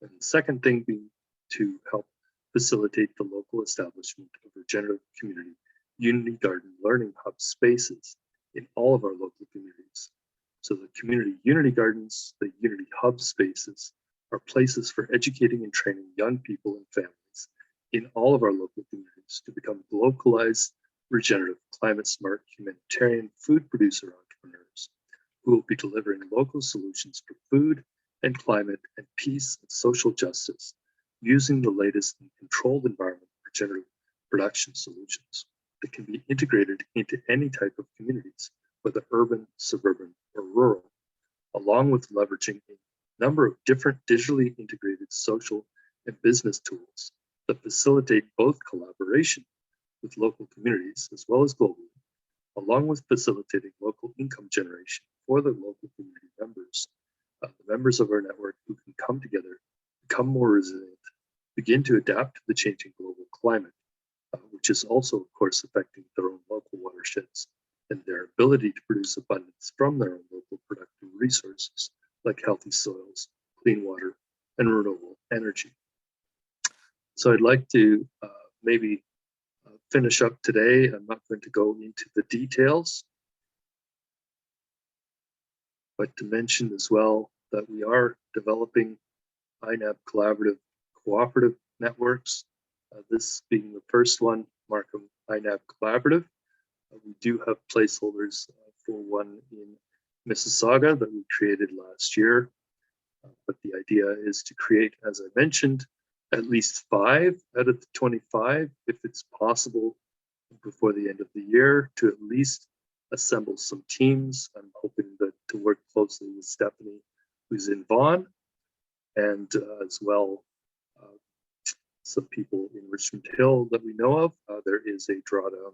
And the second thing being to help facilitate the local establishment of regenerative community Unity Garden Learning Hub spaces in all of our local communities. So the community Unity Gardens, the Unity Hub spaces, are places for educating and training young people and families in all of our local communities to become localized, regenerative, climate-smart, humanitarian food producer entrepreneurs who will be delivering local solutions for food and climate and peace and social justice using the latest in controlled environment regenerative production solutions that can be integrated into any type of communities, whether urban, suburban, or rural, along with leveraging a number of different digitally integrated social and business tools that facilitate both collaboration with local communities as well as globally, along with facilitating local income generation for the local community members, the members of our network who can come together, become more resilient, begin to adapt to the changing global climate, which is also, of course, affecting their own local watersheds and their ability to produce abundance from their own local productive resources like healthy soils, clean water, and renewable energy. So I'd like to maybe finish up today. I'm not going to go into the details, but to mention as well that we are developing INAB collaborative cooperative networks. This being the first one, Markham INAB Collaborative. We do have placeholders for one in Mississauga that we created last year. But the idea is to create, as I mentioned, at least 5 out of the 25, if it's possible, before the end of the year, to at least assemble some teams. I'm hoping that to work closely with Stephanie, who's in Vaughan, and as well some people in Richmond Hill that we know of. There is a Drawdown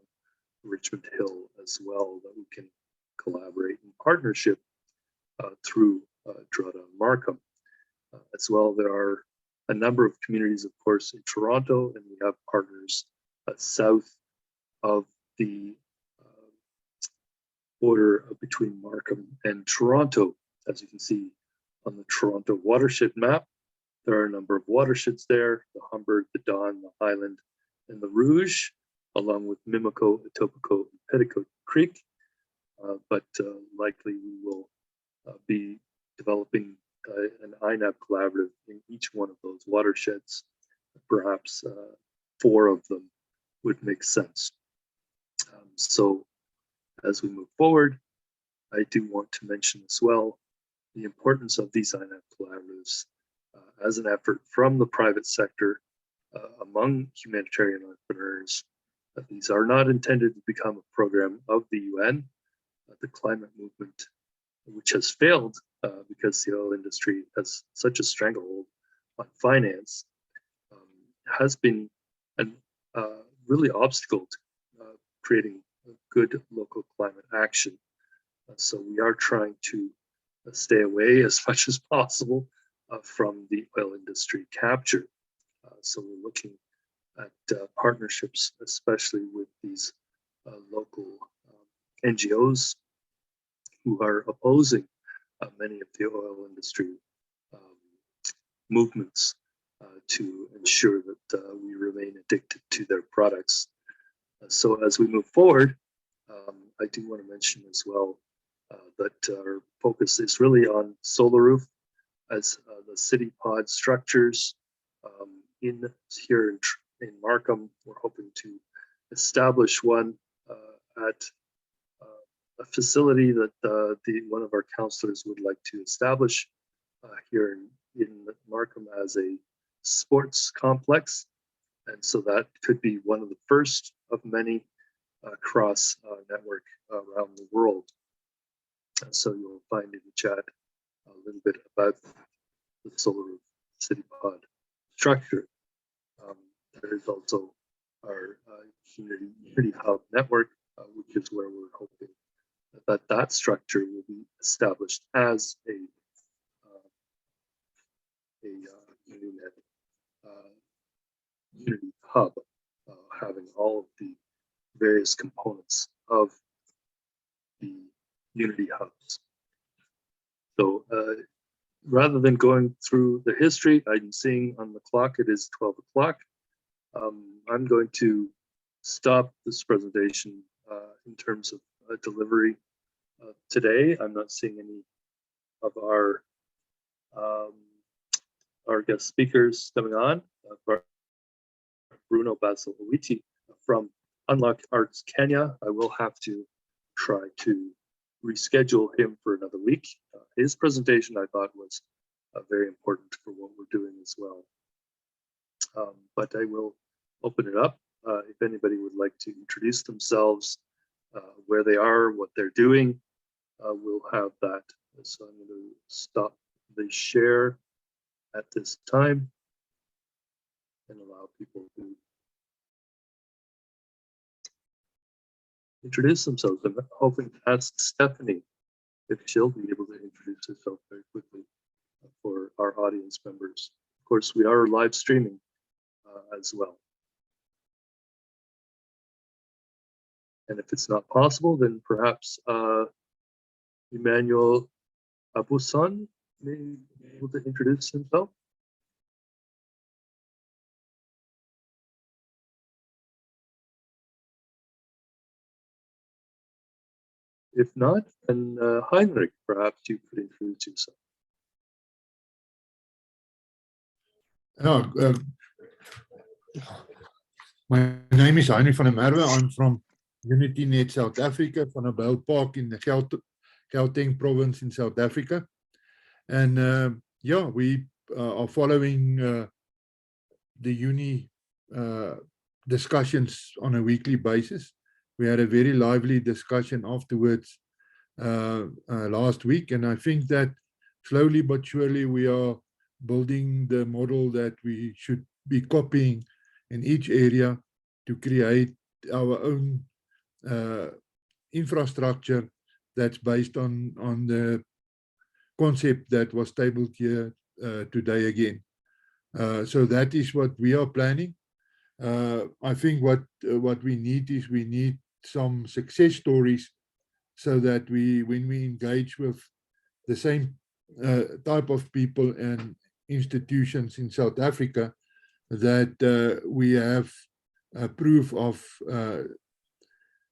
Richmond Hill as well that we can collaborate in partnership through Drawdown Markham. As well, there are a number of communities, of course, in Toronto, and we have partners south of the border between Markham and Toronto. As you can see on the Toronto watershed map, there are a number of watersheds there: the Humber, the Don, the Highland, and the Rouge, along with Mimico, Etobicoke, and Petticoat Creek. But likely we will be developing an INAB collaborative in each one of those watersheds. Perhaps 4 of them would make sense. So as we move forward, I do want to mention as well the importance of these INAB collaboratives as an effort from the private sector among humanitarian entrepreneurs. These are not intended to become a program of the UN. The climate movement, which has failed because the oil industry has such a stranglehold on finance, has been a really obstacle to creating good local climate action. So we are trying to stay away as much as possible from the oil industry capture. So we're looking at partnerships, especially with these local NGOs who are opposing many of the oil industry movements to ensure that we remain addicted to their products. So as we move forward, I do want to mention as well that our focus is really on solar roof as the city pod structures here in Markham. We're hoping to establish one at a facility that one of our councillors would like to establish here in Markham as a sports complex. And so that could be one of the first of many cross network around the world. And so you'll find in the chat a little bit about the solar roof city pod structure. There is also our Unity Hub network, which is where we're hoping that structure will be established as a Unity Hub having all of the various components of the Unity hubs. So rather than going through the history, I'm seeing on the clock it is 12 o'clock. I'm going to stop this presentation in terms of delivery today. I'm not seeing any of our guest speakers coming on. Bruno Basilowiti from Unlock Arts Kenya. I will have to try to reschedule him for another week. His presentation I thought was very important for what we're doing as well. But I will open it up. If anybody would like to introduce themselves, where they are, what they're doing, we'll have that. So I'm going to stop the share at this time and allow people to introduce themselves. I'm hoping to ask Stephanie if she'll be able to introduce herself very quickly for our audience members. Of course, we are live streaming as well. And if it's not possible, then perhaps Emmanuel Abusan may be able to introduce himself. If not, then Heinrich, perhaps you could introduce yourself. My name is Heinrich van der Merwe. I'm from UnityNet South Africa, van der Bijlpark in the Gauteng province in South Africa. And yeah, we are following the uni discussions on a weekly basis. We had a very lively discussion afterwards last week, and I think that slowly but surely we are building the model that we should be copying in each area to create our own infrastructure that's based on the concept that was tabled here today again. So that is what we are planning. I think what we need is we need some success stories so that when we engage with the same type of people and institutions in South Africa, that we have proof of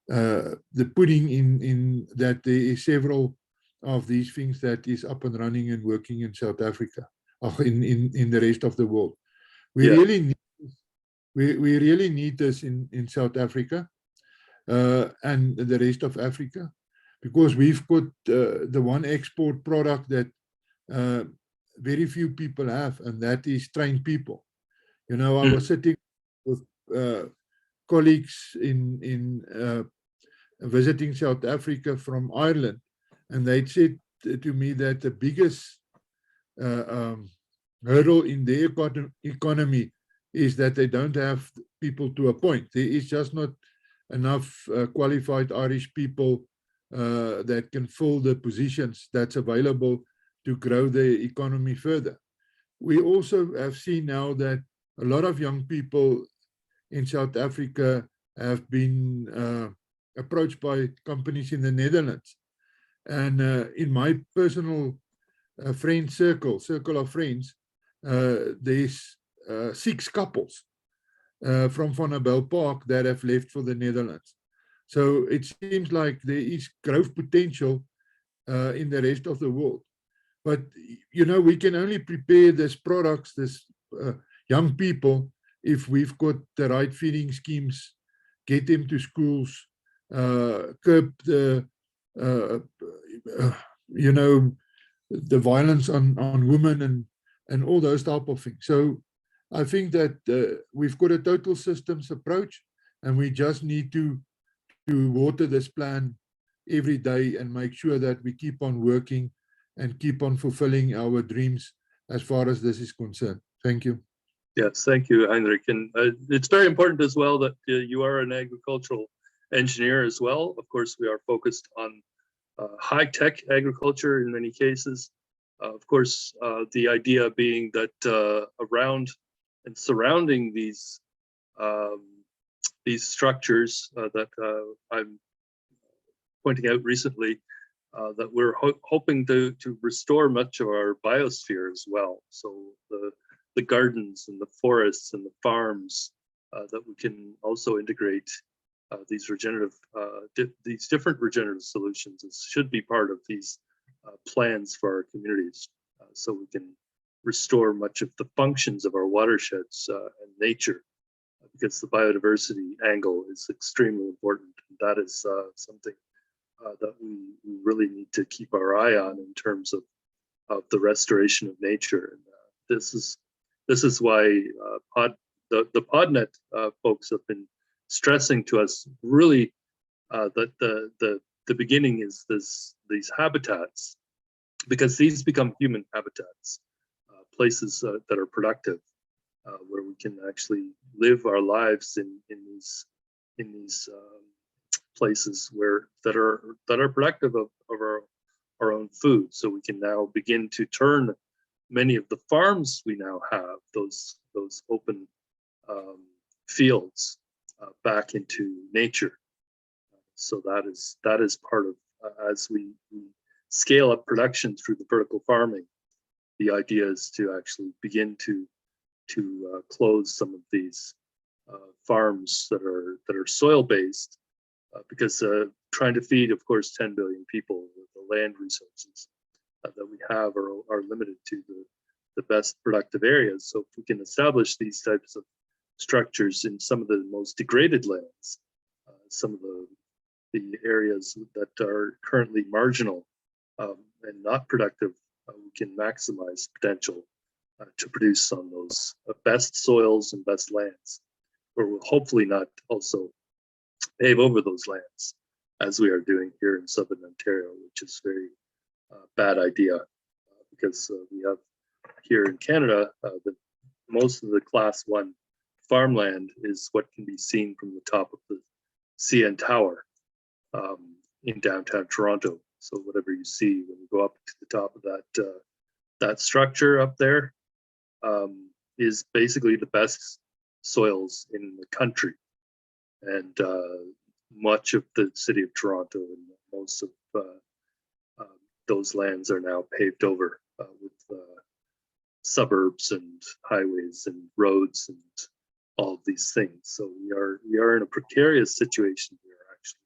the pudding in that there is several of these things that is up and running and working in South Africa, or in the rest of the world. We really need this in South Africa and the rest of Africa, because we've got the one export product that very few people have, and that is trained people. You know, I was sitting with colleagues in visiting South Africa from Ireland, and they said to me that the biggest hurdle in their economy is that they don't have people to appoint. There is just not enough qualified Irish people that can fill the positions that's available to grow the economy further. We also have seen now that a lot of young people in South Africa have been approached by companies in the Netherlands. And in my personal friend circle of friends, there's 6 couples from Van der Bijlpark that have left for the Netherlands. So it seems like there is growth potential in the rest of the world. But, you know, we can only prepare these products, this young people, if we've got the right feeding schemes, get them to schools, curb the, you know, the violence on women and all those type of things. So I think that we've got a total systems approach, and we just need to water this plan every day and make sure that we keep on working and keep on fulfilling our dreams as far as this is concerned. Thank you. Yes, thank you, Heinrich. And it's very important as well that you are an agricultural engineer as well. Of course, we are focused on high-tech agriculture in many cases. Of course, the idea being that around and surrounding these these structures that I'm pointing out recently, that we're hoping to restore much of our biosphere as well. So the gardens and the forests and the farms, that we can also integrate these regenerative, these different regenerative solutions. It should be part of these plans for our communities, so we can restore much of the functions of our watersheds and nature, because the biodiversity angle is extremely important. That is something that we really need to keep our eye on in terms of the restoration of nature. And this is why the PodNet folks have been stressing to us really that the beginning is these habitats, because these become human habitats, places that are productive, where we can actually live our lives in these places that are productive of our own food. So we can now begin to turn many of the farms we now have, those open fields, back into nature. So that is part of, as we scale up production through the vertical farming, the idea is to actually begin to close some of these farms that are soil based, because trying to feed, of course, 10 billion people with the land resources that we have are limited to the best productive areas. So if we can establish these types of structures in some of the most degraded lands, some of the areas that are currently marginal and not productive, we can maximize potential to produce on those best soils and best lands, where we'll hopefully not also pave over those lands, as we are doing here in southern Ontario, which is a very bad idea, because we have here in Canada, most of the Class 1 farmland is what can be seen from the top of the CN Tower in downtown Toronto. So whatever you see when you go up to the top of that structure up there is basically the best soils in the country. And much of the city of Toronto and most of those lands are now paved over with suburbs and highways and roads and all of these things. So we are in a precarious situation here, actually,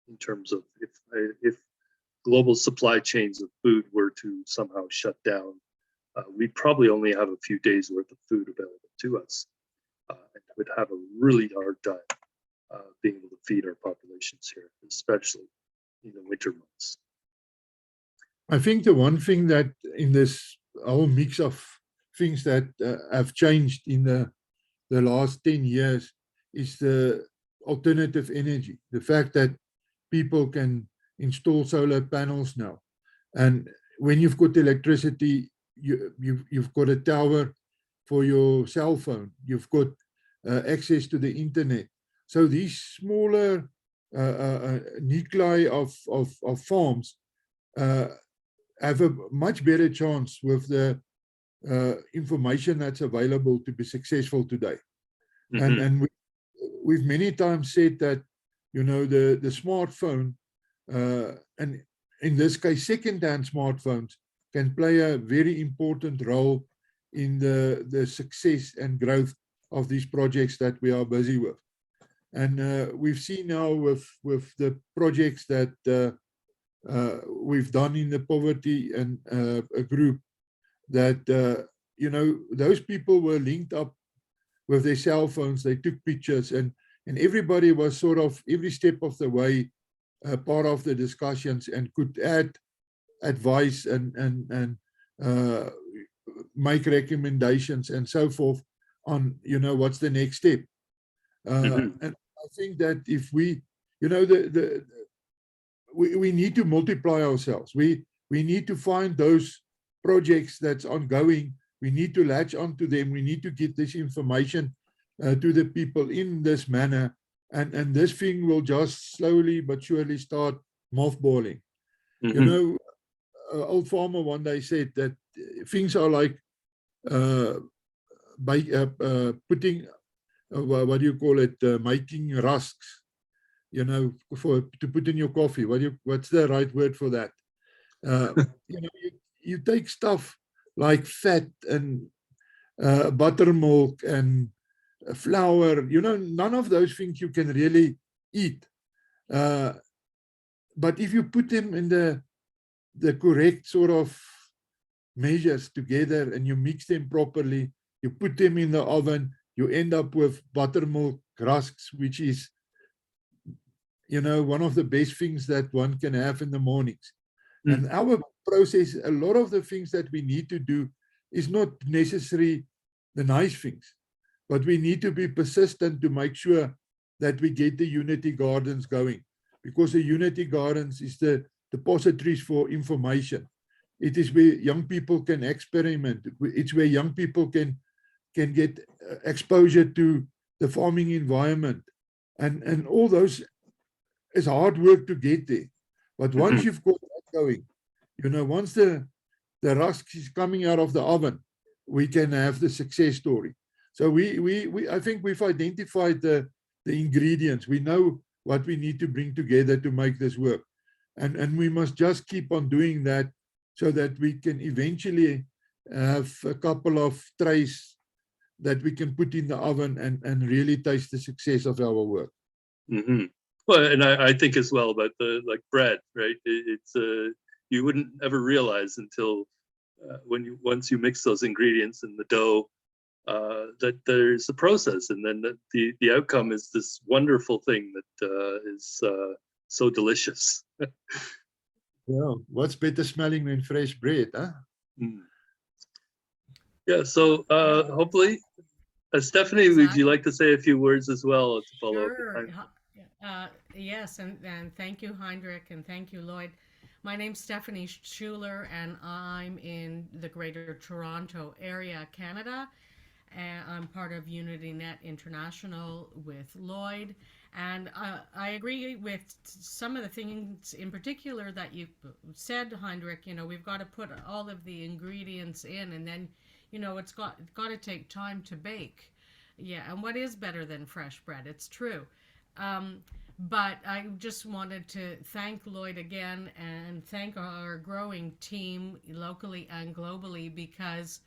in terms of if global supply chains of food were to somehow shut down, we'd probably only have a few days worth of food available to us, and would have a really hard time being able to feed our populations here, especially in the winter months. I think the one thing that in this whole mix of things that have changed in the last 10 years is the alternative energy. The fact that people can install solar panels now. And when you've got electricity, you've got a tower for your cell phone. You've got access to the internet. So these smaller nuclei of farms have a much better chance with the information that's available to be successful today. Mm-hmm. And we've many times said that, you know, the smartphone, and in this case, second-hand smartphones, can play a very important role in the success and growth of these projects that we are busy with. And we've seen now with the projects that we've done in the poverty and a group that, you know, those people were linked up with their cell phones. They took pictures, and everybody was sort of every step of the way part of the discussions and could add advice and make recommendations and so forth on, you know, what's the next step. And I think that if we, you know, we need to multiply ourselves. We need to find those projects that's ongoing. We need to latch onto them. We need to get this information to the people in this manner. And this thing will just slowly but surely start mothballing. You know, old farmer one day said that things are like putting what do you call it, making rusks, you know, to put in your coffee. What's the right word for that? You know, you take stuff like fat and buttermilk and flour, you know, none of those things you can really eat. But if you put them in the correct sort of measures together and you mix them properly, you put them in the oven, you end up with buttermilk rusks, which is, you know, one of the best things that one can have in the mornings. And our process, a lot of the things that we need to do is not necessarily the nice things, but we need to be persistent to make sure that we get the Unity Gardens going, because the Unity Gardens is the depositories for information. It is where young people can experiment. It's where young people can get exposure to the farming environment. And all those is hard work to get there. But once you've got that going, you know, once the rusk is coming out of the oven, we can have the success story. So I think we've identified the ingredients. We know what we need to bring together to make this work. And we must just keep on doing that so that we can eventually have a couple of trays that we can put in the oven and really taste the success of our work. Well, and I think as well about the like bread, right? It's you wouldn't ever realize until once you mix those ingredients in the dough that there's a process, and then the outcome is this wonderful thing that is so delicious. Yeah, what's better smelling than fresh bread, huh? Yeah, so hopefully, Stephanie, would you like to say a few words as well to follow up? Yes, and thank you, Heinrich, and thank you, Lloyd. My name's Stephanie Schuler, and I'm in the Greater Toronto Area, Canada. And I'm part of UnityNet International with Lloyd. And I agree with some of the things in particular that you said, Heinrich. You know, we've got to put all of the ingredients in, and then, you know, it's got to take time to bake. Yeah, and what is better than fresh bread? It's true. But I just wanted to thank Lloyd again and thank our growing team locally and globally, because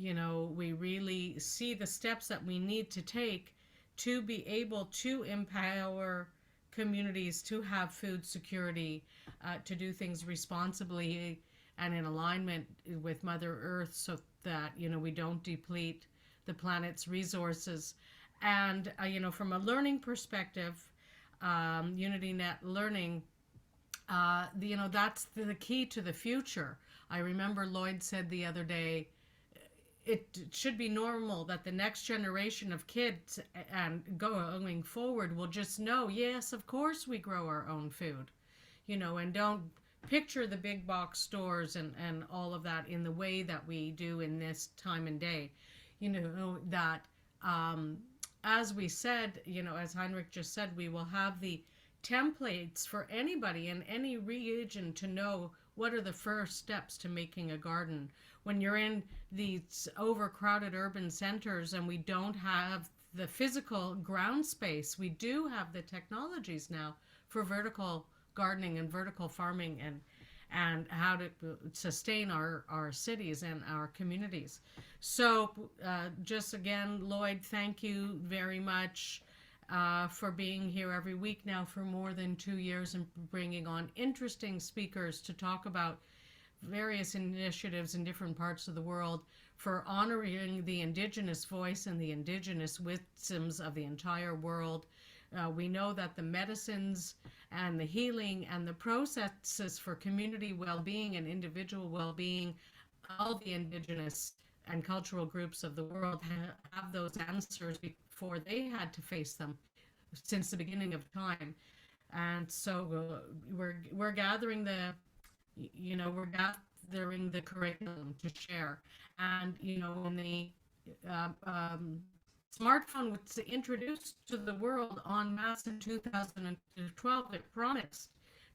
you know, we really see the steps that we need to take to be able to empower communities to have food security, to do things responsibly and in alignment with Mother Earth, so that, you know, we don't deplete the planet's resources. And, you know, from a learning perspective, UnityNet Learning, you know, that's the key to the future. I remember Lloyd said the other day, it should be normal that the next generation of kids and going forward will just know, yes, of course we grow our own food, you know, and don't picture the big box stores and all of that in the way that we do in this time and day. You know, that as we said, you know, as Heinrich just said, we will have the templates for anybody in any region to know what are the first steps to making a garden. When you're in these overcrowded urban centers and we don't have the physical ground space, we do have the technologies now for vertical gardening and vertical farming and how to sustain our cities and our communities. So just again, Lloyd, thank you very much for being here every week now for more than 2 years and bringing on interesting speakers to talk about various initiatives in different parts of the world for honoring the Indigenous voice and the Indigenous wisdoms of the entire world. We know that the medicines and the healing and the processes for community well-being and individual well-being, all the Indigenous and cultural groups of the world have those answers before they had to face them since the beginning of time. And so we're gathering we're gathering the curriculum to share. And, you know, when the smartphone was introduced to the world en masse in 2012, it promised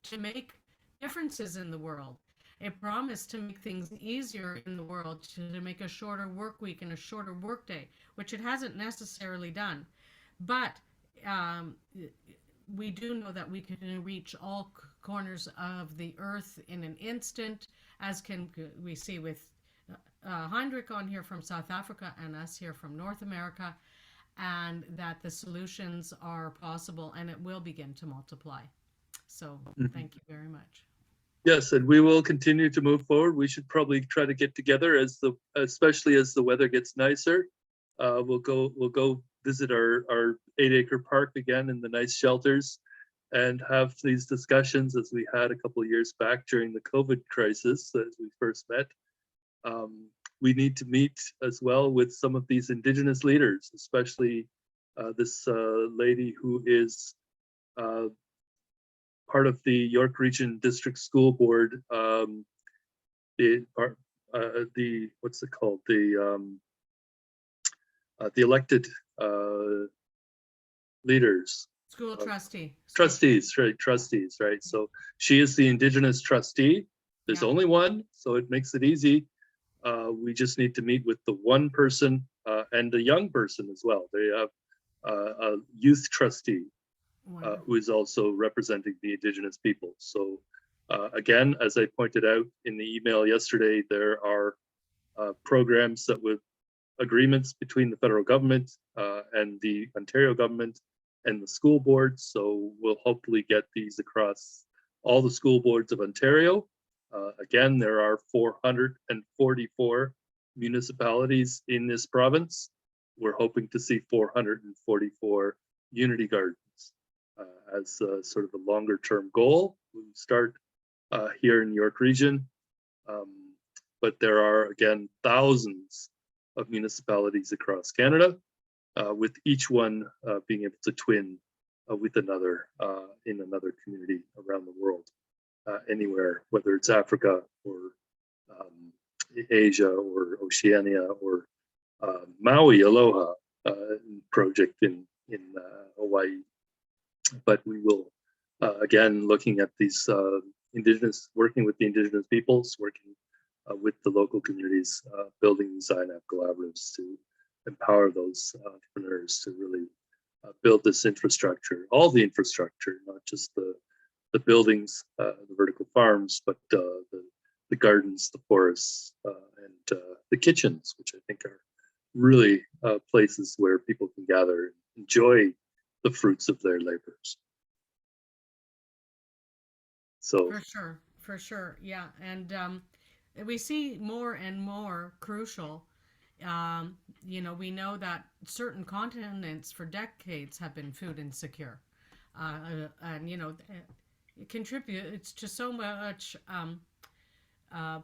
to make differences in the world. a promise to make things easier in the world, to make a shorter work week and a shorter work day, which it hasn't necessarily done. But um, we do know that we can reach all corners of the earth in an instant, as can we see with Heinrich on here from South Africa and us here from North America, and that the solutions are possible and it will begin to multiply. So thank you very much. Yes, and we will continue to move forward. We should probably try to get together especially as the weather gets nicer. We'll go visit our 8-acre park again in the nice shelters and have these discussions as we had a couple of years back during the COVID crisis as we first met. We need to meet as well with some of these Indigenous leaders, especially this lady who is part of the York Region District School Board, the what's it called? The elected leaders. School trustee. Trustees, right? Trustees, right? So she is the Indigenous trustee. There's only one, so it makes it easy. We just need to meet with the one person and a young person as well. They have a youth trustee who is also representing the Indigenous people. So again, as I pointed out in the email yesterday, there are programs that with agreements between the federal government and the Ontario government and the school board. So we'll hopefully get these across all the school boards of Ontario. Again, there are 444 municipalities in this province. We're hoping to see 444 unity gardens as sort of a longer term goal. We start here in York Region, but there are, again, thousands of municipalities across Canada, with each one being able to twin with another in another community around the world. Anywhere, whether it's Africa or Asia or Oceania or Maui Aloha project in Hawaii. But we will, again, looking at these working with the Indigenous peoples, working with the local communities, building these INAP collaboratives to empower those entrepreneurs to really build this infrastructure, all the infrastructure, not just the buildings, the vertical farms, but the gardens, the forests, and the kitchens, which I think are really places where people can gather and enjoy the fruits of their labors. So for sure, yeah. And we see more and more crucial. We know that certain continents for decades have been food insecure, and it contributes to so much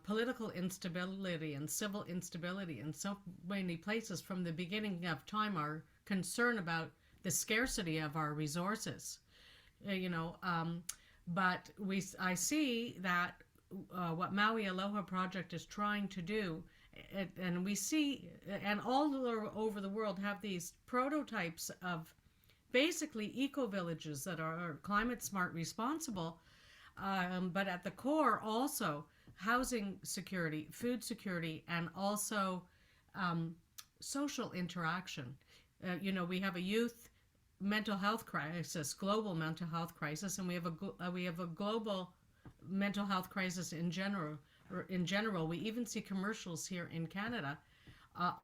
political instability and civil instability in so many places. From the beginning of time, our concern about the scarcity of our resources, but I see that what Maui Aloha Project is trying to do, and we see, and all over the world have these prototypes of basically eco-villages that are climate smart, responsible, but at the core also housing security, food security, and also social interaction. We have a youth mental health crisis, global mental health crisis, and we have a global mental health crisis in general. We even see commercials here in Canada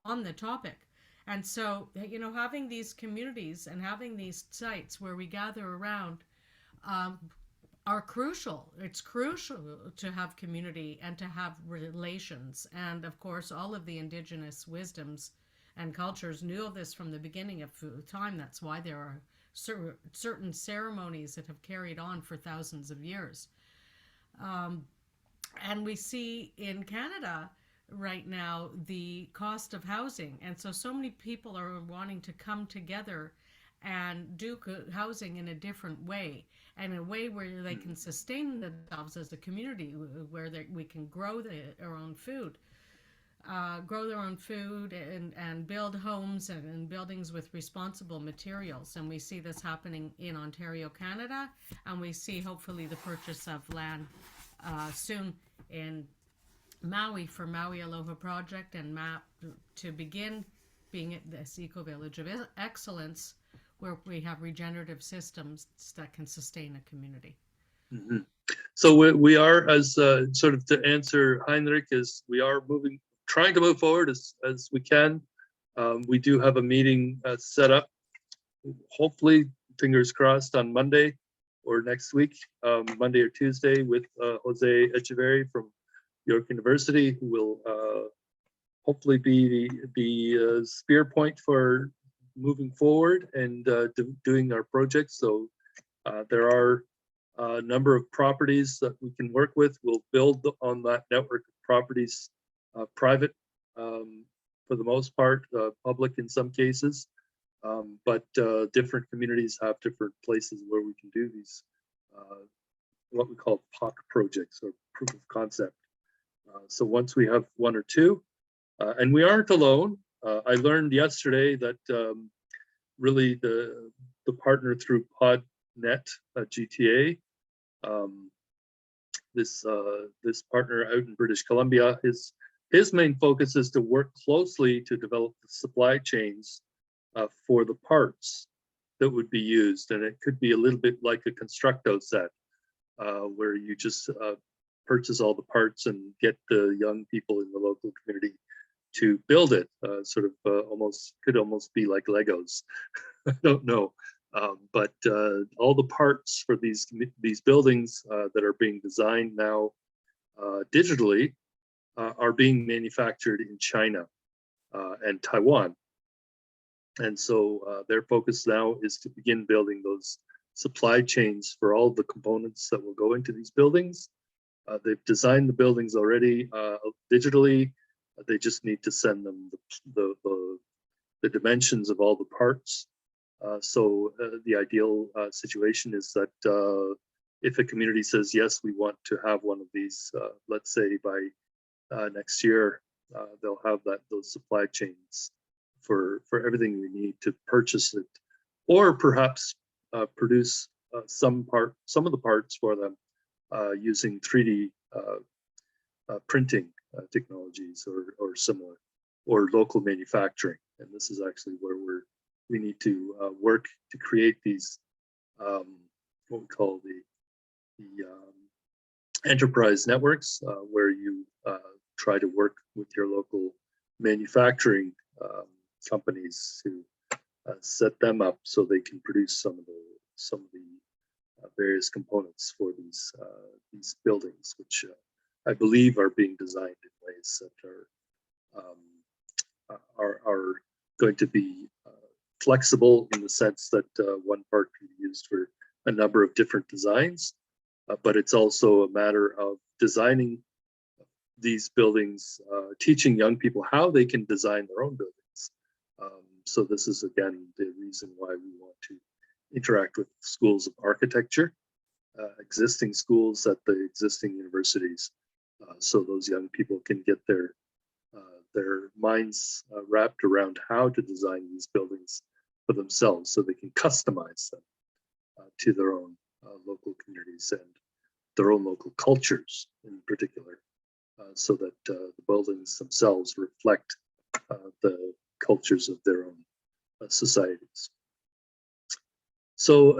on the topic. And so, having these communities and having these sites where we gather around are crucial. It's crucial to have community and to have relations. And of course, all of the Indigenous wisdoms and cultures knew of this from the beginning of time. That's why there are certain ceremonies that have carried on for thousands of years. And we see in Canada right now the cost of housing, and so many people are wanting to come together and do housing in a different way, and in a way where they can sustain themselves as a community, where we can grow their own food, and build homes and buildings with responsible materials. And we see this happening in Ontario, Canada, and we see hopefully the purchase of land soon in Maui for Maui Aloha Project and MAP to begin being at this eco-village of excellence where we have regenerative systems that can sustain a community. Mm-hmm. So we are, as sort of to answer Heinrich, is we are trying to move forward as we can. We do have a meeting set up, hopefully, fingers crossed, on Monday or next week, Monday or Tuesday, with Jose Echeverry from York University, who will hopefully be the spear point for moving forward and doing our project. So there are a number of properties that we can work with. We'll build on that network of properties, private for the most part, public in some cases, but different communities have different places where we can do these, what we call POC projects, or proof of concept. So once we have one or two, and we aren't alone. I learned yesterday that really the partner through PodNet GTA, this partner out in British Columbia, his main focus is to work closely to develop the supply chains for the parts that would be used, and it could be a little bit like a Constructo set, where you just purchase all the parts and get the young people in the local community to build it. Could almost be like Legos. I don't know. But all the parts for these buildings that are being designed now digitally are being manufactured in China and Taiwan. And so their focus now is to begin building those supply chains for all the components that will go into these buildings. They've designed the buildings already digitally. They just need to send them the dimensions of all the parts. So the ideal situation is that if a community says, yes, we want to have one of these, let's say by next year, they'll have those supply chains for everything we need to purchase it, or perhaps produce some of the parts for them using 3D printing technologies or similar, or local manufacturing. And this is actually where we need to work to create these what we call the enterprise networks, where you try to work with your local manufacturing companies to set them up so they can produce some of the various components for these buildings, which I believe are being designed in ways that are going to be flexible, in the sense that one part can be used for a number of different designs, but it's also a matter of designing these buildings, teaching young people how they can design their own buildings. So this is, again, the reason why we want to interact with schools of architecture, existing schools at the existing universities, so those young people can get their minds wrapped around how to design these buildings for themselves, so they can customize them to their own local communities and their own local cultures in particular, so that the buildings themselves reflect the cultures of their own societies. So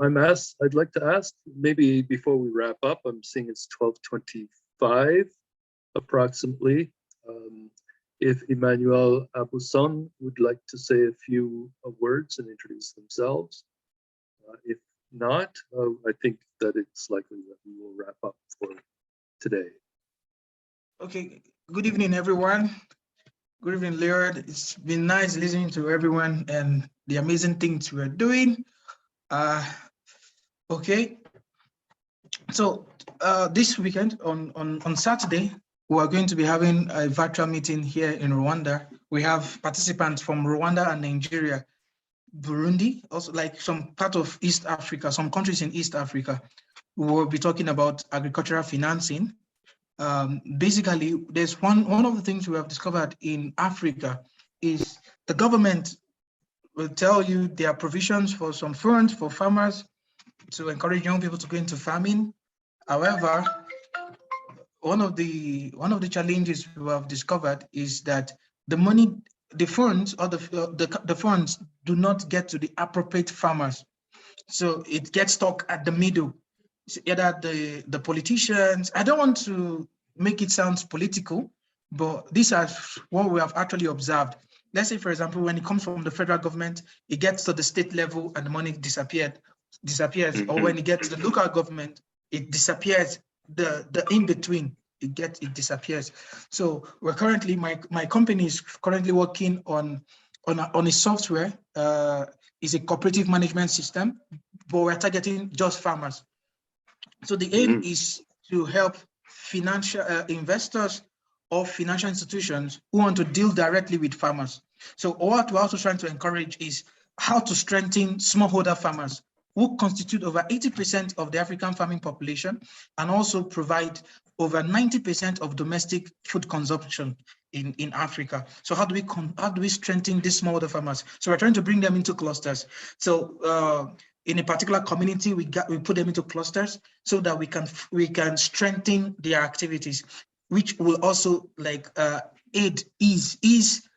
I'd like to ask, maybe before we wrap up, I'm seeing it's 12:25 approximately, if Emmanuel Abuson would like to say a few words and introduce themselves. If not, I think that it's likely that we will wrap up for today. Okay, good evening, everyone. Good evening, Leonard. It's been nice listening to everyone and the amazing things we're doing. Okay, so this weekend on Saturday, we are going to be having a virtual meeting here in Rwanda. We have participants from Rwanda and Nigeria, Burundi, also like some part of East Africa, some countries in East Africa. We will be talking about agricultural financing. Basically, there's one of the things we have discovered in Africa is the government will tell you there are provisions for some funds for farmers to encourage young people to go into farming. However, one of the challenges we have discovered is that the funds or the funds do not get to the appropriate farmers. So it gets stuck at the middle. It's either the politicians. I don't want to make it sound political, but these are what we have actually observed. Let's say, for example, when it comes from the federal government, it gets to the state level and the money disappears. Or when it gets to the local government, it disappears. The in between, it disappears. So we're currently, my company is currently working on a software. Is a cooperative management system, but we're targeting just farmers. So the aim is to help financial investors or financial institutions who want to deal directly with farmers. So what we're also trying to encourage is how to strengthen smallholder farmers who constitute over 80% of the African farming population and also provide over 90% of domestic food consumption in Africa. So how do we strengthen these smallholder farmers? So we're trying to bring them into clusters. So in a particular community, we put them into clusters so that we can strengthen their activities, which will also like ease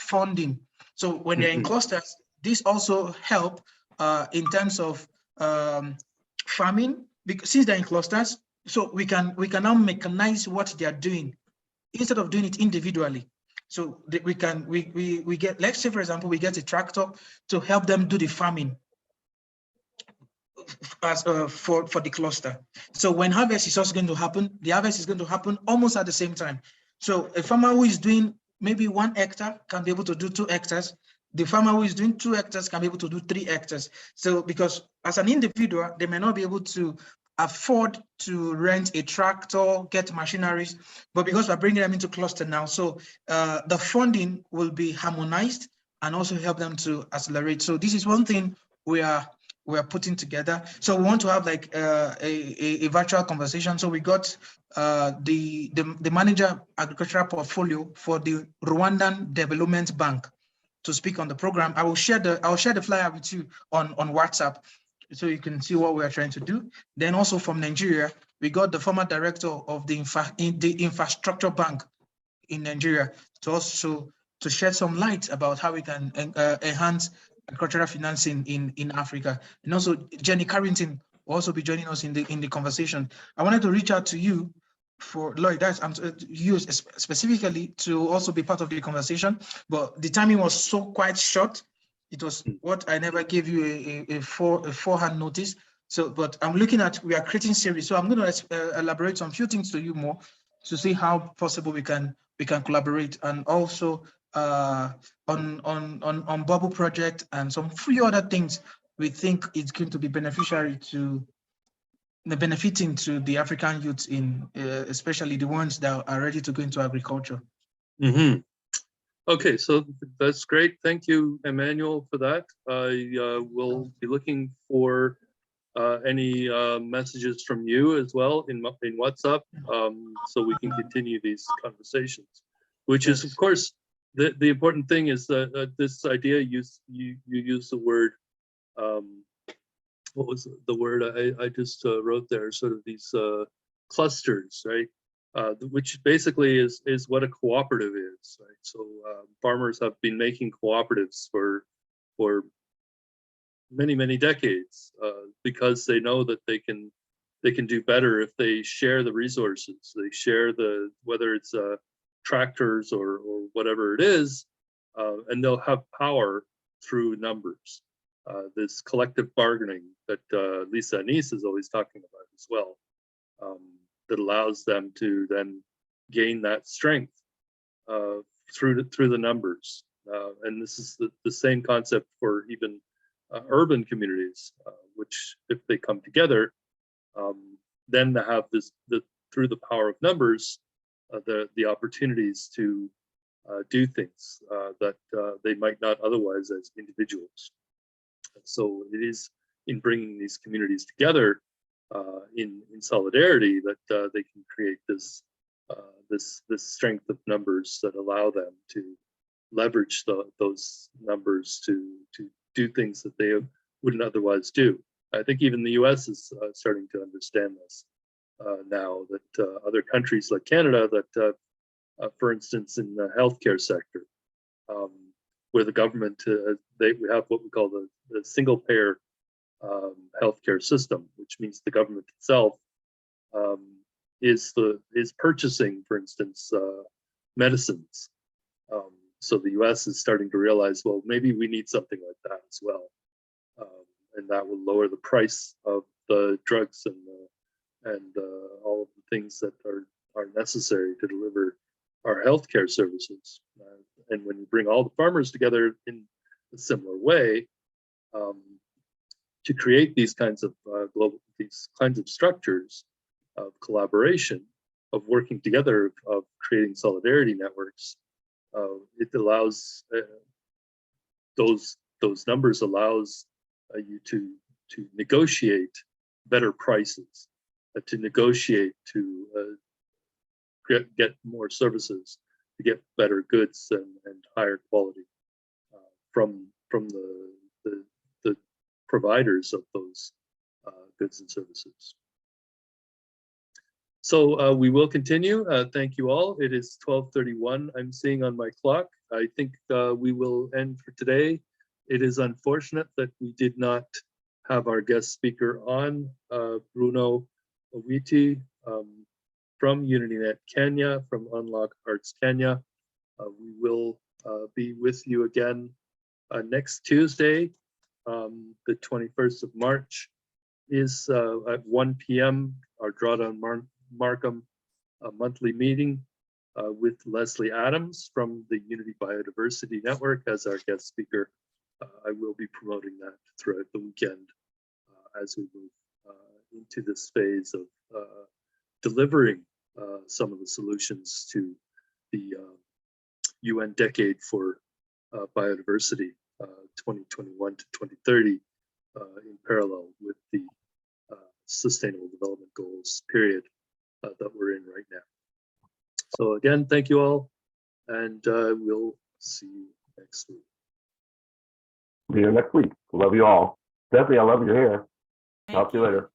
funding. So when they're in clusters, this also help in terms of farming, because since they're in clusters, so we can now mechanize what they are doing instead of doing it individually. So we get, let's say for example, we get a tractor to help them do the farming as for the cluster. So when harvest is also going to happen, the harvest is going to happen almost at the same time. So a farmer who is doing maybe 1 hectare can be able to do 2 hectares. The farmer who is doing 2 hectares can be able to do 3 hectares. So because as an individual, they may not be able to afford to rent a tractor, get machineries, but because we're bringing them into cluster now, so the funding will be harmonized and also help them to accelerate. So this is one thing we are putting together. So we want to have like a virtual conversation. So we got the manager agricultural portfolio for the Rwandan Development Bank to speak on the program. I'll share the flyer with you on WhatsApp, so you can see what we are trying to do. Then also from Nigeria, we got the former director of the Infrastructure Bank in Nigeria to shed some light about how we can enhance agricultural financing in Africa. And also Jenny Carrington will also be joining us in the conversation. I wanted to reach out to you for Lloyd, you specifically to also be part of the conversation, but the timing was so quite short. It was what I never gave you a forehand notice. So, but I'm looking at, we are creating series. So I'm going to elaborate on a few things to you more to see how possible we can collaborate, and also on Bubble Project and some few other things we think it's going to be beneficiary to benefiting to the African youth in especially the ones that are ready to go into agriculture. Okay, so that's great. Thank you, Emmanuel, for that. I will be looking for any messages from you as well in WhatsApp, so we can continue these conversations. Which is, of course, the important thing is that this idea you use the word. What was the word I just wrote there? Sort of these clusters, right? Which basically is what a cooperative is, right? So farmers have been making cooperatives for many decades because they know that they can do better if they share the resources. They share whether it's tractors or whatever it is, and they'll have power through numbers. This collective bargaining that Lisa Anise is always talking about as well. That allows them to then gain that strength through the numbers, and this is the same concept for even urban communities, which if they come together, then they have through the power of numbers, the opportunities to do things that they might not otherwise as individuals. So it is in bringing these communities together in solidarity that they can create this strength of numbers that allow them to leverage those numbers to do things that they wouldn't otherwise do. I think even the US is starting to understand this. now that other countries like Canada that, for instance, in the healthcare sector, where the government, we have what we call the single payer healthcare system, which means the government itself is purchasing, for instance, medicines. So the U.S. is starting to realize, well, maybe we need something like that as well, and that will lower the price of the drugs and all of the things that are necessary to deliver our healthcare services. And when you bring all the farmers together in a similar way, to create these kinds of structures of collaboration, of working together, of creating solidarity networks, it allows those numbers allows you to negotiate better prices, to negotiate to get more services, to get better goods and higher quality from the providers of those goods and services. So we will continue. Thank you all. It is 12:31. I'm seeing on my clock. I think we will end for today. It is unfortunate that we did not have our guest speaker on, Bruno Owiti from UnityNet Kenya, from Unlock Arts Kenya. We will be with you again next Tuesday, the 21st of March, is at 1 p.m. our Drawdown Markham monthly meeting with Leslie Adams from the Unity Biodiversity Network as our guest speaker. I will be promoting that throughout the weekend as we move into this phase of delivering some of the solutions to the UN Decade for Biodiversity 2021 to 2030 in parallel with the Sustainable Development Goals period that we're in right now. So again, thank you all, and we'll see you next week. See you next week. Love you all. Stephanie, I love your hair. Talk to you later.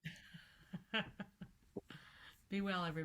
Be well, everybody.